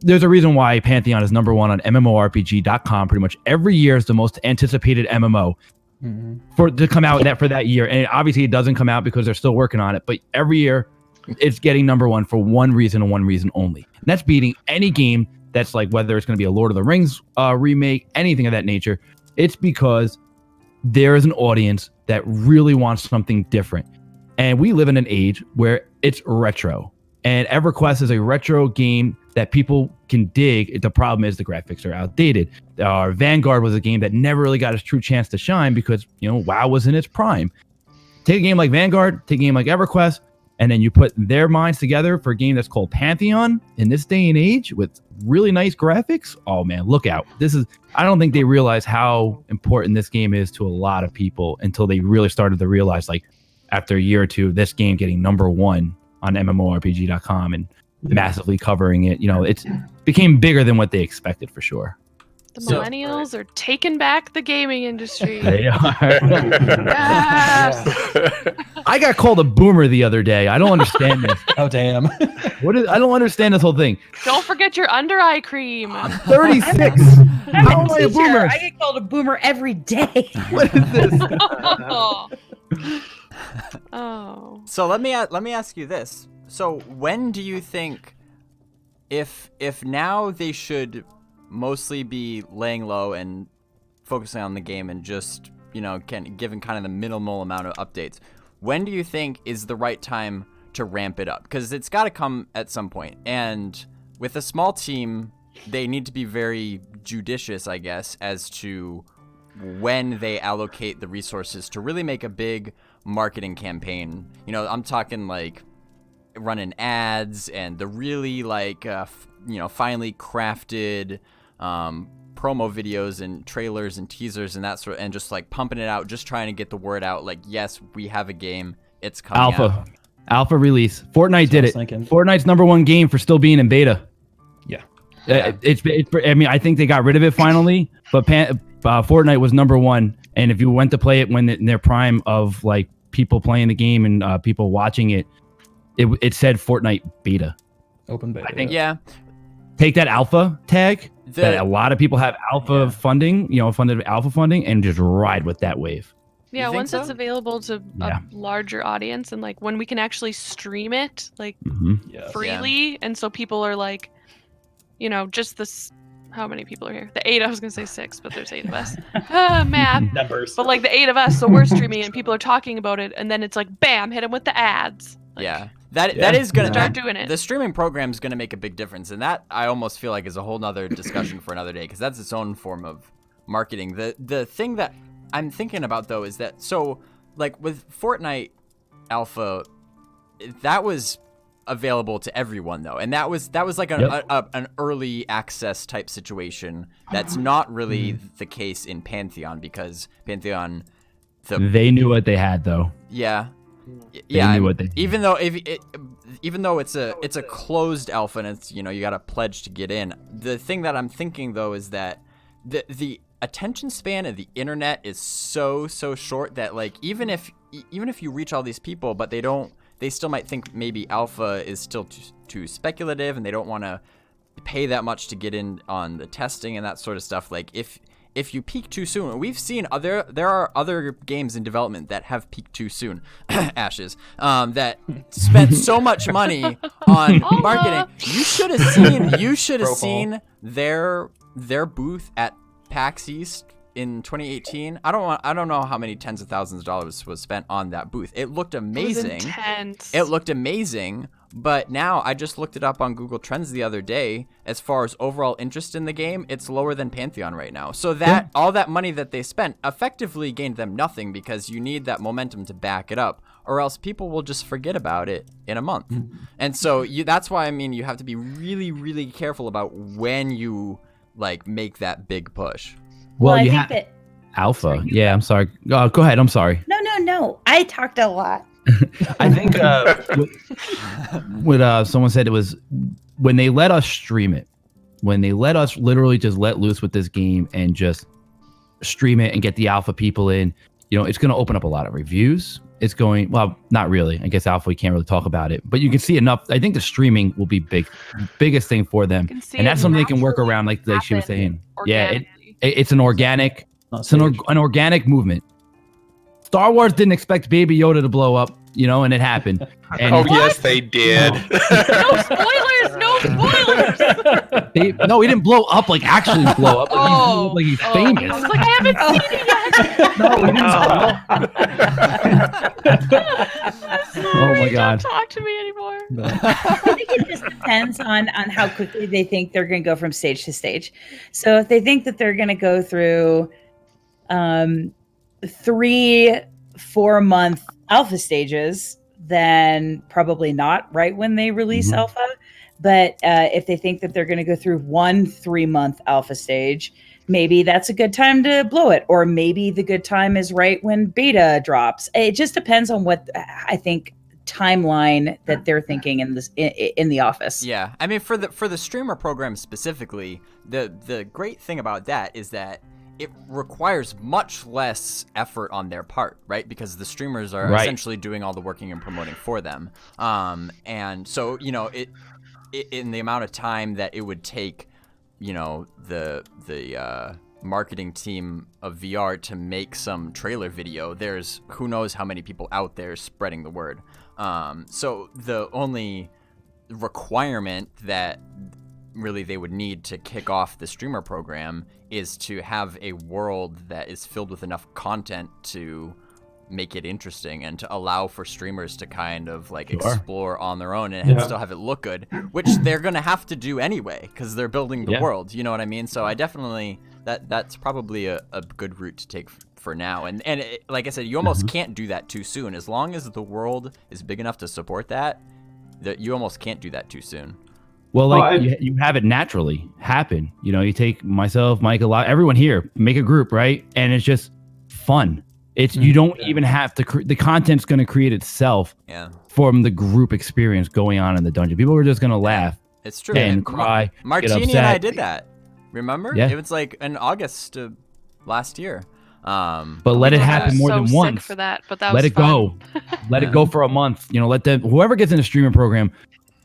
There's a reason why Pantheon is number 1 on MMORPG.com. Pretty much every year is the most anticipated MMO to come out for that year. And obviously it doesn't come out because they're still working on it. But every year it's getting number 1 for one reason and one reason only. And that's beating any game that's like, whether it's going to be a Lord of the Rings remake, anything of that nature. It's because there is an audience that really wants something different. And we live in an age where it's retro. And EverQuest is a retro game that people can dig. The problem is the graphics are outdated. Vanguard was a game that never really got its true chance to shine because, WoW was in its prime. Take a game like Vanguard, take a game like EverQuest, and then you put their minds together for a game that's called Pantheon in this day and age with really nice graphics. Oh man, look out. I don't think they realize how important this game is to a lot of people until they really started to realize, like after a year or two, this game getting number 1 on MMORPG.com and massively covering it. It became bigger than what they expected for sure. The millennials are taking back the gaming industry. They are. I got called a boomer the other day. I don't understand this. Oh damn! I don't understand this whole thing. Don't forget your under eye cream. I'm 36. How am I a boomer? I get called a boomer every day. What is this? Oh. So let me ask you this. So when do you think, if now they should mostly be laying low and focusing on the game and just giving kind of the minimal amount of updates, when do you think is the right time to ramp it up, because it's got to come at some point. And with a small team, they need to be very judicious, I guess, as to when they allocate the resources to really make a big marketing campaign. You know, I'm talking like running ads and the really like, finely crafted promo videos and trailers and teasers and that sort, and just like pumping it out, just trying to get the word out. Like, yes, we have a game. It's coming out. Alpha release. Fortnite did it. Fortnite's #1 game for still being in beta. Yeah. I mean, I think they got rid of it finally, but Fortnite was #1. And if you went to play it when in their prime of like people playing the game and people watching it, it said Fortnite beta. Open beta. I think. Yeah. Take that alpha tag that a lot of people have alpha funding, funded alpha funding, and just ride with that wave. Yeah, think once so? it's available to a larger audience, and like when we can actually stream it like freely, and so people are like, just this. How many people are here? The 8. I was gonna say 6, but there's 8 of us. Math. Numbers. But like the 8 of us, so we're streaming and people are talking about it, and then it's like, bam, hit them with the ads. Like, that is gonna start doing it. The streaming program is gonna make a big difference, and that I almost feel like is a whole nother discussion for another day, because that's its own form of marketing. The thing that I'm thinking about though is that, so like with Fortnite Alpha, that was available to everyone though, and that was like an early access type situation. That's not really the case in Pantheon, because Pantheon, they knew what they had though. Knew what they even though it's a closed alpha and it's, you got to pledge to get in. The thing that I'm thinking though is that the attention span of the internet is so short that like even if you reach all these people, but they still might think maybe alpha is still too speculative, and they don't want to pay that much to get in on the testing and that sort of stuff. Like if you peak too soon, we've seen there are other games in development that have peaked too soon, Ashes, that spent so much money on marketing. You should have seen their booth at PAX East in 2018. I don't know how many tens of thousands of dollars was spent on that booth. It looked amazing. It looked amazing, but now I just looked it up on Google Trends the other day. As far as overall interest in the game, it's lower than Pantheon right now. So that all that money that they spent effectively gained them nothing, because you need that momentum to back it up, or else people will just forget about it in a month. And so that's why, I mean, you have to be really, really careful about when you like make that big push. Well, you have alpha. Yeah, I'm sorry. Go ahead. I'm sorry. No. I talked a lot. I think what someone said, it was when they let us stream it, when they let us literally just let loose with this game and just stream it and get the alpha people in, it's going to open up a lot of reviews. It's going, well, not really. I guess alpha, we can't really talk about it, but you can see enough. I think the streaming will be biggest thing for them, and that's something they can work around, like she was saying. Yeah, it's an organic, an organic movement. Star Wars didn't expect Baby Yoda to blow up, and it happened. And yes, they did. No spoilers! No spoilers! No, he didn't blow up, like actually blow up. Like, he blew up like he's famous. I was like, I haven't seen it yet. No, he didn't Sorry, oh my God. Don't talk to me anymore. I think it just depends on how quickly they think they're going to go from stage to stage. So if they think that they're going to go through 3-4 month alpha stages, then probably not right when they release alpha. But if they think that they're going to go through 1 3-month alpha stage, maybe that's a good time to blow it. Or maybe the good time is right when beta drops. It just depends on what I think timeline that they're thinking in the office. Yeah, I mean, for the streamer program specifically, the great thing about that is that it requires much less effort on their part, right? Because the streamers are essentially doing all the working and promoting for them. And so, it in the amount of time that it would take, the marketing team of VR to make some trailer video, there's who knows how many people out there spreading the word. So the only requirement that really they would need to kick off the streamer program is to have a world that is filled with enough content to make it interesting and to allow for streamers to kind of like Sure. explore on their own and Yeah. still have it look good, which they're gonna have to do anyway because they're building the Yeah. world. You know what I mean? So I definitely that's probably a good route to take for now. And it, like I said, you almost can't do that too soon. As long as the world is big enough to support that you almost can't do that too soon. Well, Well, like you have it naturally happen. You know, you take myself, Mike, a lot, everyone here, make a group, right? And it's just fun. It's you don't even have to. The content's going to create itself Yeah, from the group experience going on in the dungeon. People are just going to laugh it's true. and cry. get Martini upset. and I did that. Remember? Yeah. It was like in August last year. But let it People happen are more so than sick once. for that, but that Let was it fun. go. Let it go for a month. You know, let them. Whoever gets in a streaming program,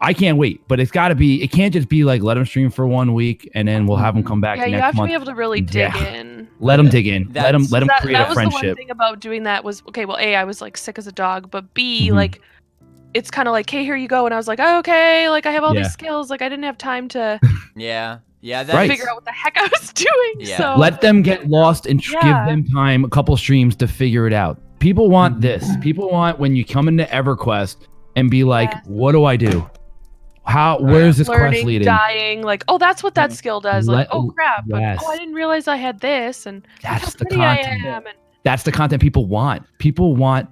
I can't wait. But it's got to be. It can't just be like let them stream for 1 week and then we'll have them come back Yeah, you next have to month. be able to really dig Yeah. in. Let them dig in. Let them That create a was the one friendship. thing about doing that was, okay, well, A, I was like sick as a dog, but B, Mhm. like, it's kind of like, hey, here you go. And I was like, oh, okay, like I have all Yeah. these skills. Like I didn't have time to Yeah, that Right. figure out what the heck I was doing. Yeah. So Let them get lost and give Yeah. them time, a couple streams to figure it out. People want this. People want when you come into EverQuest and be like, Yes. what do I do? Where's this quest learning, leading? dying, like, oh, that's what that skill does. Like, Let- oh crap, but yes. oh, I didn't realize I had this, and That's how the pretty I content. am, and That's the content people want. People want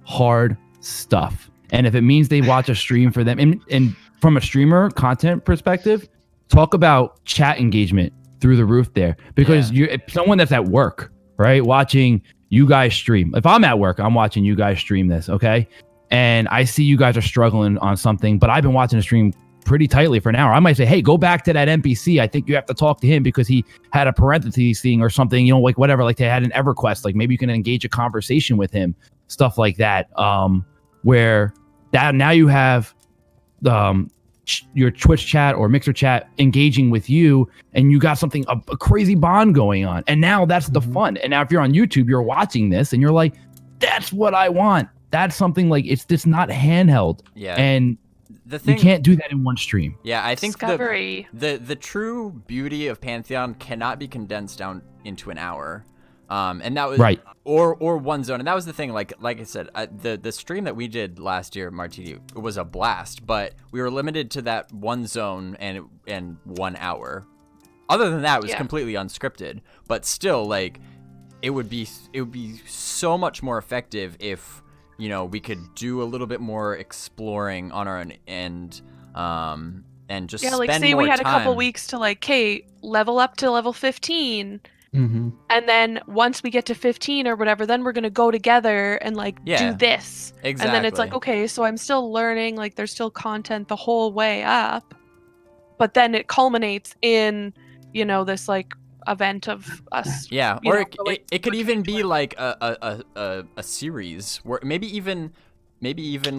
hard stuff. And if it means they watch a stream for them, and from a streamer content perspective, talk about chat engagement through the roof there. Because if someone that's at work, right, watching you guys stream. If I'm at work, I'm watching you guys stream this, okay? And I see you guys are struggling on something, but I've been watching the stream pretty tightly for an hour. I might say, hey, go back to that NPC. I think you have to talk to him because he had a parentheses thing or something, you know, like whatever, like they had an EverQuest, like maybe you can engage a conversation with him, stuff like that. Where that now you have your Twitch chat or Mixer chat engaging with you, and you got something, a crazy bond going on. And now that's the fun. And now if you're on YouTube, you're watching this and you're like, that's what I want. That's something like, it's just not handheld. Yeah. And the thing, you can't do that in one stream. Yeah, I think discovery. the true beauty of Pantheon cannot be condensed down into an hour. And that was Right. or one zone, and that was the thing. Like I said, the stream that we did last year, Martini, it was a blast, but we were limited to that one zone and 1 hour. Other than that, it was completely unscripted. But still, like it would be so much more effective if, you know, we could do a little bit more exploring on our own end, and just Yeah, like spend say more we had time. a couple weeks to like, okay, level up to level 15. Mm-hmm. And then once we get to 15 or whatever, then we're going to go together and like Yeah, do this. exactly. And then it's like, okay, so I'm still learning, like there's still content the whole way up. But then it culminates in, you know, this like event of us. Yeah, you or know, like, it could we're even trying be to- like a series where maybe even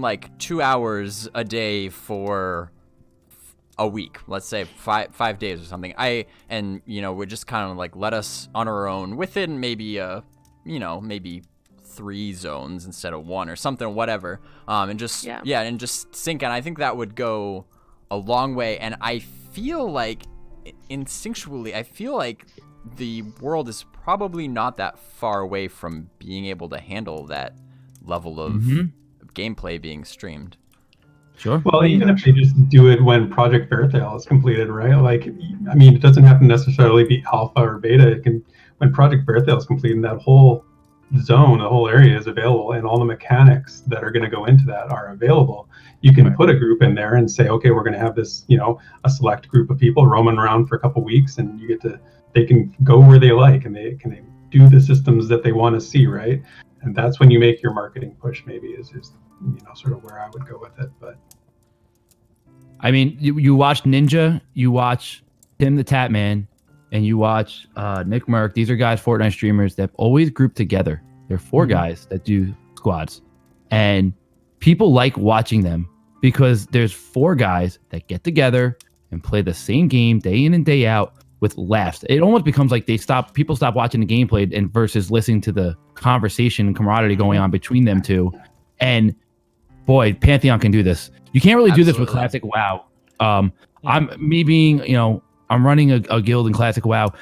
like 2 hours a day for a week, let's say 5 days or something. And you know, we just kind of like let us on our own within maybe maybe 3 zones instead of 1 or something, whatever. And just and just sync. And I think that would go a long way. And I feel like instinctually, I feel like the world is probably not that far away from being able to handle that level of gameplay being streamed. Sure. Well, even if they just do it when Project Fairtail is completed, right? Like, I mean, it doesn't have to necessarily be alpha or beta. It can, when Project Fairtail is completed, that whole zone, the whole area is available, and all the mechanics that are going to go into that are available. You can put a group in there and say, okay, we're going to have this, you know, a select group of people roaming around for a couple weeks, and you get to, they can go where they like, and they can do the systems that they want to see, right? And that's when you make your marketing push. Maybe is you know, sort of where I would go with it. But I mean, you watch Ninja, you watch Tim the Tatman, and you watch Nick Merck. These are guys, Fortnite streamers that always group together. They're 4 guys that do squads, and people like watching them because there's 4 guys that get together and play the same game day in and day out with laughs. It almost becomes like people stop watching the gameplay and versus listening to the conversation and camaraderie going on between them two. And boy, Pantheon can do this. You can't really do this with Classic WoW. I'm running a guild in Classic WoW.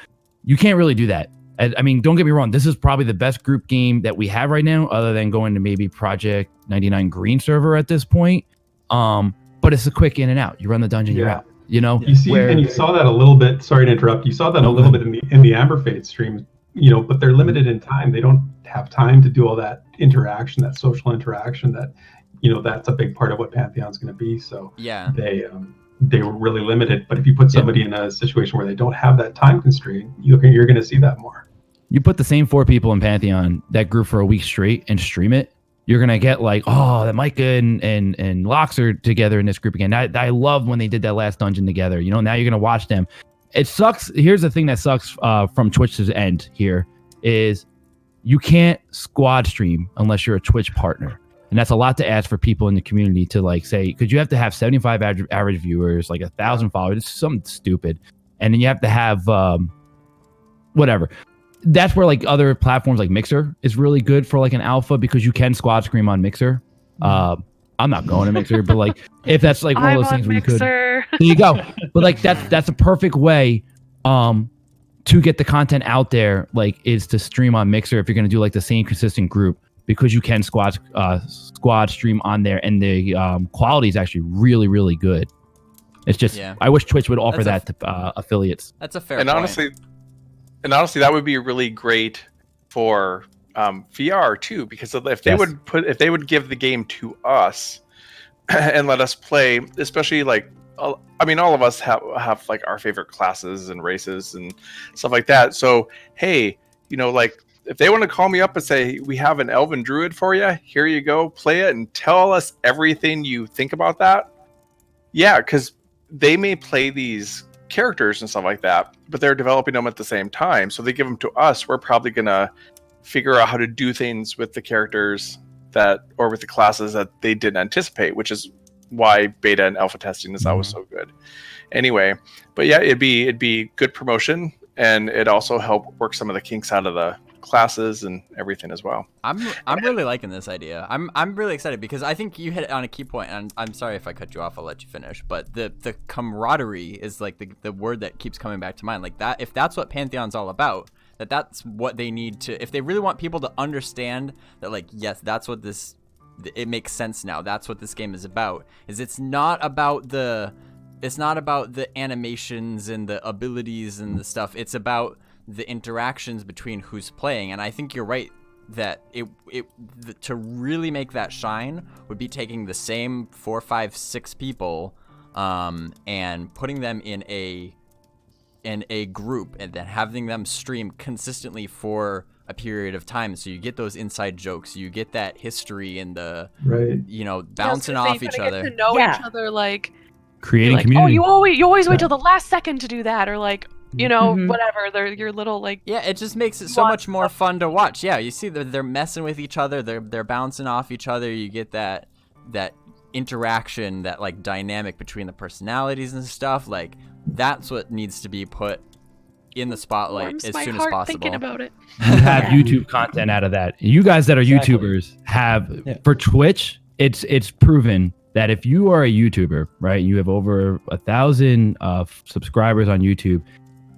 You can't really do that. I mean, don't get me wrong. This is probably the best group game that we have right now, other than going to maybe Project 99 Green server at this point. But it's a quick in and out. You run the dungeon, you're out. You know, you see, and you saw that a little bit. Sorry to interrupt. You saw that a little bit in the Amberfade stream. You know, but they're limited in time. They don't have time to do all that interaction, that social interaction. That, you know, that's a big part of what Pantheon's going to be. So yeah, they were really limited. But if you put somebody in a situation where they don't have that time constraint, you're going to see that more. You put the same 4 people in Pantheon that grew for a week straight and stream it, you're gonna get like, oh, that Micah and Lox are together in this group again. I loved when they did that last dungeon together. You know, now you're gonna watch them. It sucks. Here's the thing that sucks from Twitch's end here is you can't squad stream unless you're a Twitch partner. And that's a lot to ask for people in the community to like say, because you have to have 75 average viewers, like 1,000 followers. It's something stupid. And then you have to have whatever. That's where like other platforms like Mixer is really good for like an alpha because you can squad stream on Mixer. I'm not going to Mixer, but like if that's like one of those things where you could, there you go. But like that's a perfect way to get the content out there. Like is to stream on Mixer if you're going to do like the same consistent group because you can squad stream on there and the quality is actually really really good. It's just I wish Twitch would offer that to affiliates. That's a fair point. And honestly, that would be really great for VR too, because if they would give the game to us and let us play, especially like, I mean, all of us have like our favorite classes and races and stuff like that. So, hey, you know, like if they want to call me up and say, we have an Elven Druid for you, here you go, play it and tell us everything you think about that. Yeah, because they may play these characters and stuff like that, but they're developing them at the same time. So they give them to us. We're probably going to figure out how to do things with the characters or with the classes that they didn't anticipate, which is why beta and alpha testing is always so good. Anyway, but yeah, it'd be good promotion and it also help work some of the kinks out of the classes and everything as well. I'm really liking this idea. I'm really excited because I think you hit on a key point, and I'm sorry if I cut you off. I'll let you finish. But the camaraderie is like the word that keeps coming back to mind. Like that, if that's what Pantheon's all about, that's what they need to. If they really want people to understand that, like, yes, that's what it makes sense now. That's what this game is about. It's not about the animations and the abilities and the stuff. It's about the interactions between who's playing. And I think you're right that to really make that shine would be taking the same 4, 5, 6 people and putting them in a group and then having them stream consistently for a period of time, so you get those inside jokes, you get that history and the you know, bouncing off each other, get to know each other, like creating like, community. Oh, you always wait till the last second to do that, or like, you know, whatever. They're your little like. Yeah, it just makes it so much more fun to watch. Yeah, you see they're messing with each other. They're bouncing off each other. You get that interaction, that like dynamic between the personalities and stuff. Like that's what needs to be put in the spotlight as soon as possible. Thinking about it. You have YouTube content out of that. You guys that are YouTubers have for Twitch. It's proven that if you are a YouTuber, right, you have over 1,000 subscribers on YouTube,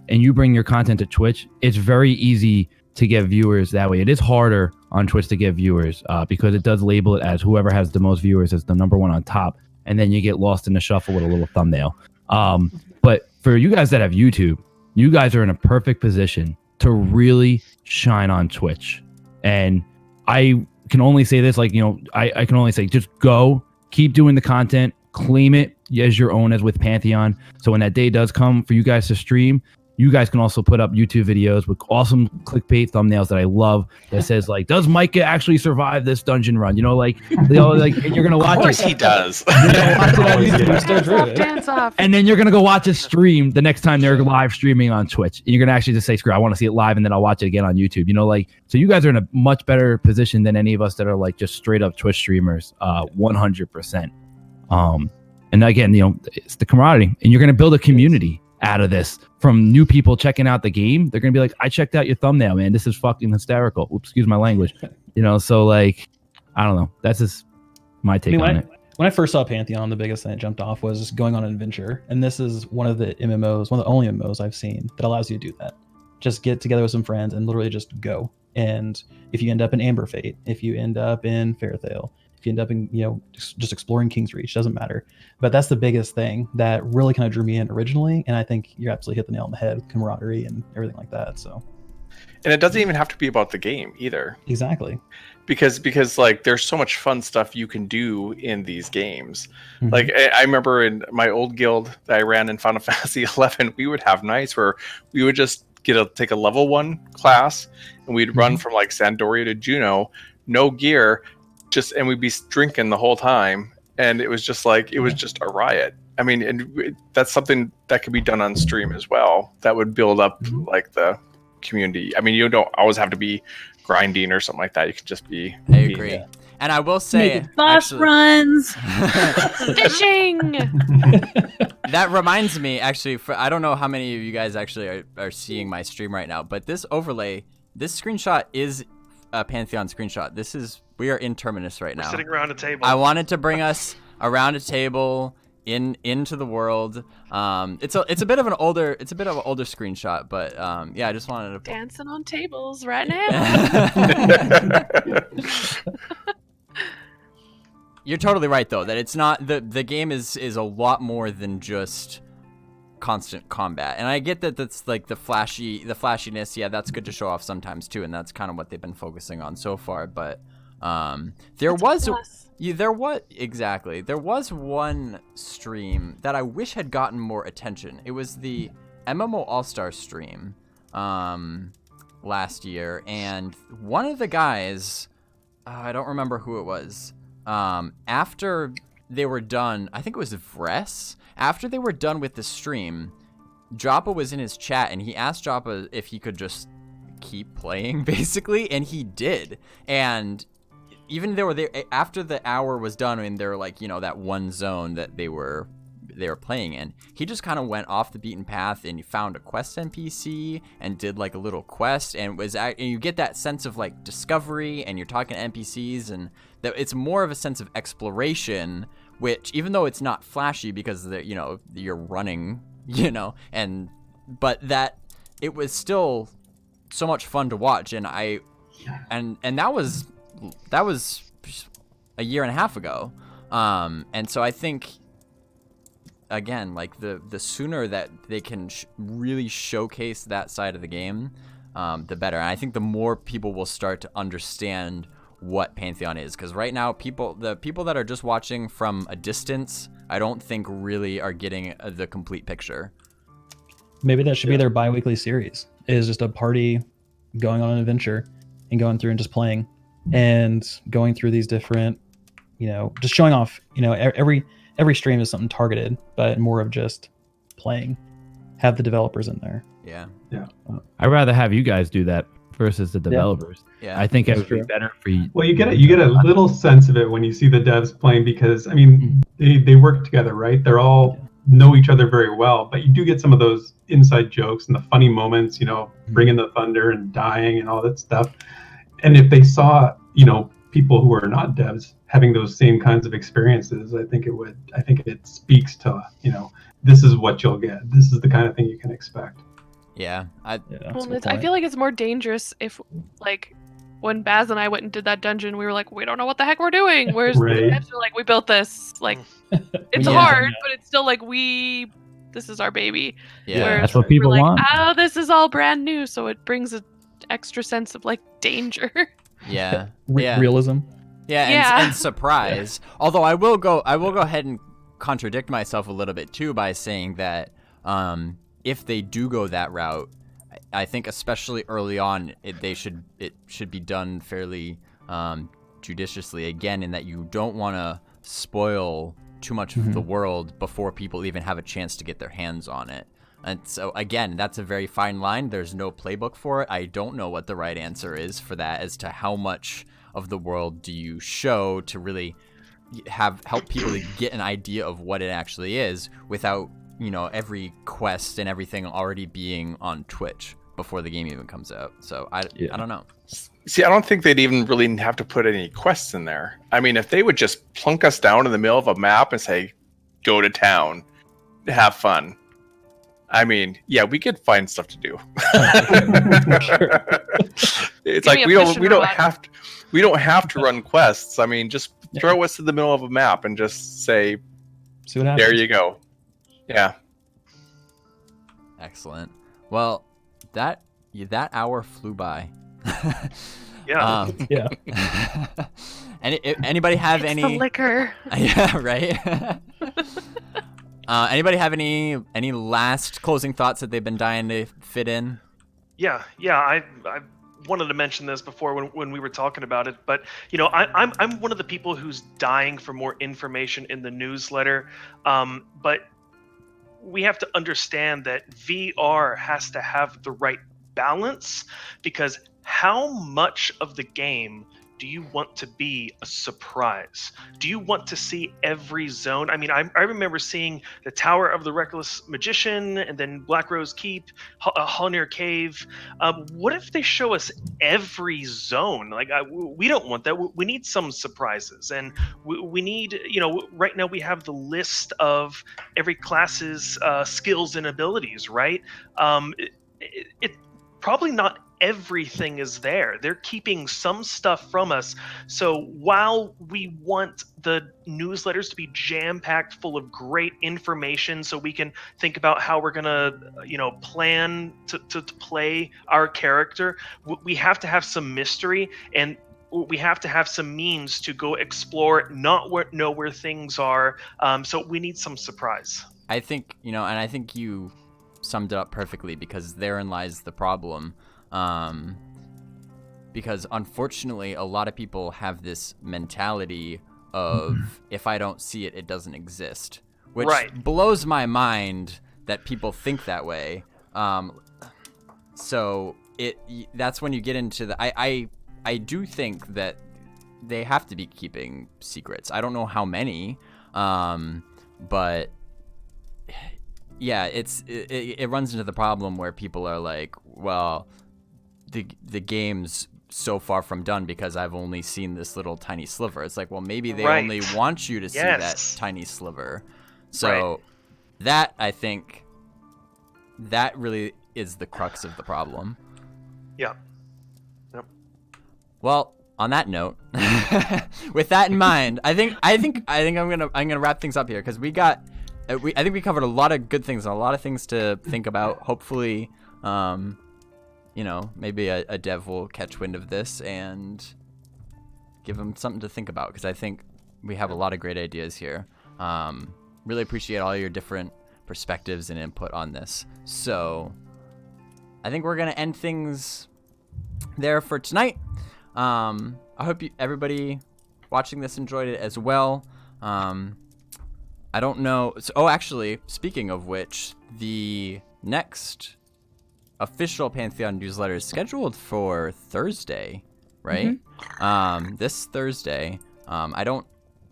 and you bring your content to Twitch, it's very easy to get viewers that way. It is harder on Twitch to get viewers because it does label it as whoever has the most viewers as the number one on top, and then you get lost in the shuffle with a little thumbnail. But for you guys that have YouTube, you guys are in a perfect position to really shine on Twitch. And I can only say this, like, you know, I can only say just go, keep doing the content, claim it as your own as with Pantheon. So when that day does come for you guys to stream, you guys can also put up YouTube videos with awesome clickbait thumbnails that I love that says like, does Micah actually survive this dungeon run? You know, like, they all like, and you're going to watch it. Of course he does. Dance off. And then you're going to go watch a stream the next time they're live streaming on Twitch. And you're going to actually just say, screw, I want to see it live. And then I'll watch it again on YouTube. You know, like, so you guys are in a much better position than any of us that are like just straight up Twitch streamers, 100%. And again, you know, it's the camaraderie, and you're going to build a community out of this from new people checking out the game. They're going to be like, I checked out your thumbnail, man. This is fucking hysterical. Oops, excuse my language. You know, so like, I don't know. That's just my take on it. When I first saw Pantheon, the biggest thing that jumped off was going on an adventure. And this is one of the MMOs, one of the only MMOs I've seen that allows you to do that. just get together with some friends and literally just go. And if you end up in Amber Fate, if you end up in Fairthale, if you end up in, just exploring King's Reach, doesn't matter. But that's the biggest thing that really kind of drew me in originally. And I think you absolutely hit the nail on the head with camaraderie and everything like that. So. And it doesn't even have to be about the game either. Exactly. Because like there's so much fun stuff you can do in these games. Mm-hmm. Like I remember in my old guild that I ran in Final Fantasy 11, we would have nights where we would just take a level 1 class and we'd run from like Sandoria to Juno, no gear, and we'd be drinking the whole time, and it was just like it was just a riot. I mean, and that's something that could be done on stream as well. That would build up like the community. I mean, you don't always have to be grinding or something like that. You could just be. I agree. And I will say, Making boss runs. Fishing. That reminds me, actually, I don't know how many of you guys actually are seeing my stream right now, but this overlay, this screenshot is a Pantheon screenshot. We are in Terminus right now. We're sitting around a table. I wanted to bring us around a table into the world. It's a bit of an older screenshot, but yeah, I just wanted to dancing on tables right now. You're totally right though, that it's not the game is a lot more than just constant combat. And I get that that's like the flashiness, yeah, that's good to show off sometimes too, and that's kind of what they've been focusing on so far, but there was one stream that I wish had gotten more attention. It was the MMO All-Star stream last year, and one of the guys, I don't remember who it was, after they were done, I think it was Vress, after they were done with the stream, Joppa was in his chat and he asked Joppa if he could just keep playing basically, and he did. And even though after the hour was done and they were like, that one zone that they were playing in, he just kind of went off the beaten path and he found a quest NPC and did like a little quest, and you get that sense of like discovery, and you're talking to NPCs, and that it's more of a sense of exploration, which even though it's not flashy because you're running, but that it was still so much fun to watch, and that was a year and a half ago, and so I think, again, like the sooner that they can really showcase that side of the game, the better. And I think the more people will start to understand what Pantheon is, because right now the people that are just watching from a distance, I don't think really are getting the complete picture. Maybe that should be their bi-weekly series, is just a party going on an adventure and going through and just playing and going through these different, just showing off, every stream is something targeted, but more of just playing. Have the developers in there. Yeah. I'd rather have you guys do that versus the developers. Yeah. I think it would be better for you. Well, you get a little sense of it when you see the devs playing, because I mean, they work together, right? They're all know each other very well, but you do get some of those inside jokes and the funny moments, bringing the thunder and dying and all that stuff. And if they saw, people who are not devs having those same kinds of experiences, I think it speaks to, this is what you'll get. This is the kind of thing you can expect. Yeah. I feel like it's more dangerous if, like, when Baz and I went and did that dungeon, we were like, we don't know what the heck we're doing. Whereas the devs are like, we built this. Like, it's hard, but it's still like, this is our baby. Yeah. Whereas That's what people want. Oh, this is all brand new. So it brings an extra sense of, like, danger. Yeah. Realism. Yeah, and surprise. Although I will go ahead and contradict myself a little bit too by saying that if they do go that route, I think especially early on it should be done fairly judiciously, again, in that you don't want to spoil too much of the world before people even have a chance to get their hands on it. And so, again, that's a very fine line. There's no playbook for it. I don't know what the right answer is for that, as to how much of the world do you show to really help people to get an idea of what it actually is, without, every quest and everything already being on Twitch before the game even comes out. So I don't know. See, I don't think they'd even really have to put any quests in there. I mean, if they would just plunk us down in the middle of a map and say, go to town, have fun. I mean, yeah, we could find stuff to do. It's Give like me a we don't fishing we don't rod. have to we don't have to run quests. I mean, just throw us in the middle of a map and just say, See what happens. there you go. Yeah. Excellent. Well, that hour flew by. Yeah. Yeah. Anybody have It's any? the liquor. Yeah, right. Anybody have any last closing thoughts that they've been dying to fit in? Yeah. I wanted to mention this before when we were talking about it, but you know, I'm one of the people who's dying for more information in the newsletter. But we have to understand that VR has to have the right balance, because how much of the game do you want to be a surprise? Do you want to see every zone? I mean, I remember seeing the Tower of the Reckless Magician, and then Black Rose Keep, Halnir Cave. What if they show us every zone? Like, we don't want that. We need some surprises, and we need, you know, right now we have the list of every class's skills and abilities, right? It probably not everything is there. They're keeping some stuff from us. So while we want the newsletters to be jam-packed full of great information so we can think about how we're gonna, you know, plan to play our character, we have to have some mystery, and we have to have some means to go explore, not know where things are. So we need some surprise. I think, you know, and I think you summed it up perfectly, because therein lies the problem. Because unfortunately, a lot of people have this mentality of, if I don't see it, it doesn't exist, which blows my mind that people think that way. So that's when you get into the, I do think that they have to be keeping secrets. I don't know how many, but yeah, it runs into the problem where people are like, well, the game's so far from done because I've only seen this little tiny sliver. It's like, well, maybe they only want you to see that tiny sliver. So that, I think, that really is the crux of the problem. Yeah. Yep. Well, on that note, with that in mind, I think I'm gonna wrap things up here, because I think we covered a lot of good things and a lot of things to think about. Hopefully, you know, maybe a dev will catch wind of this and give them something to think about, because I think we have a lot of great ideas here. Really appreciate all your different perspectives and input on this. So I think we're going to end things there for tonight. I hope everybody watching this enjoyed it as well. I don't know. Oh, actually, speaking of which, the next official Pantheon newsletter is scheduled for Thursday, right? Mm-hmm. This Thursday. I don't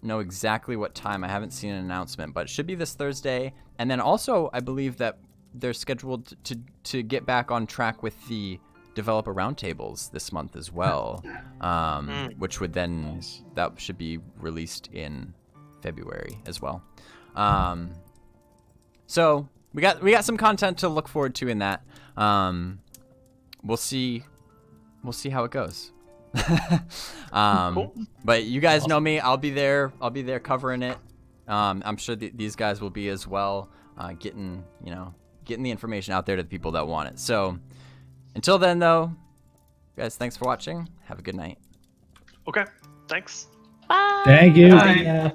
know exactly what time. I haven't seen an announcement, but it should be this Thursday. And then also, I believe that they're scheduled to get back on track with the developer roundtables this month as well, which would then, that should be released in February as well. So we got some content to look forward to in that. We'll see how it goes. Cool. But you guys know me. I'll be there covering it. I'm sure these guys will be as well, getting the information out there to the people that want it. So until then, though, guys, thanks for watching. Have a good night. Okay. Thanks. Bye. Thank you. Bye.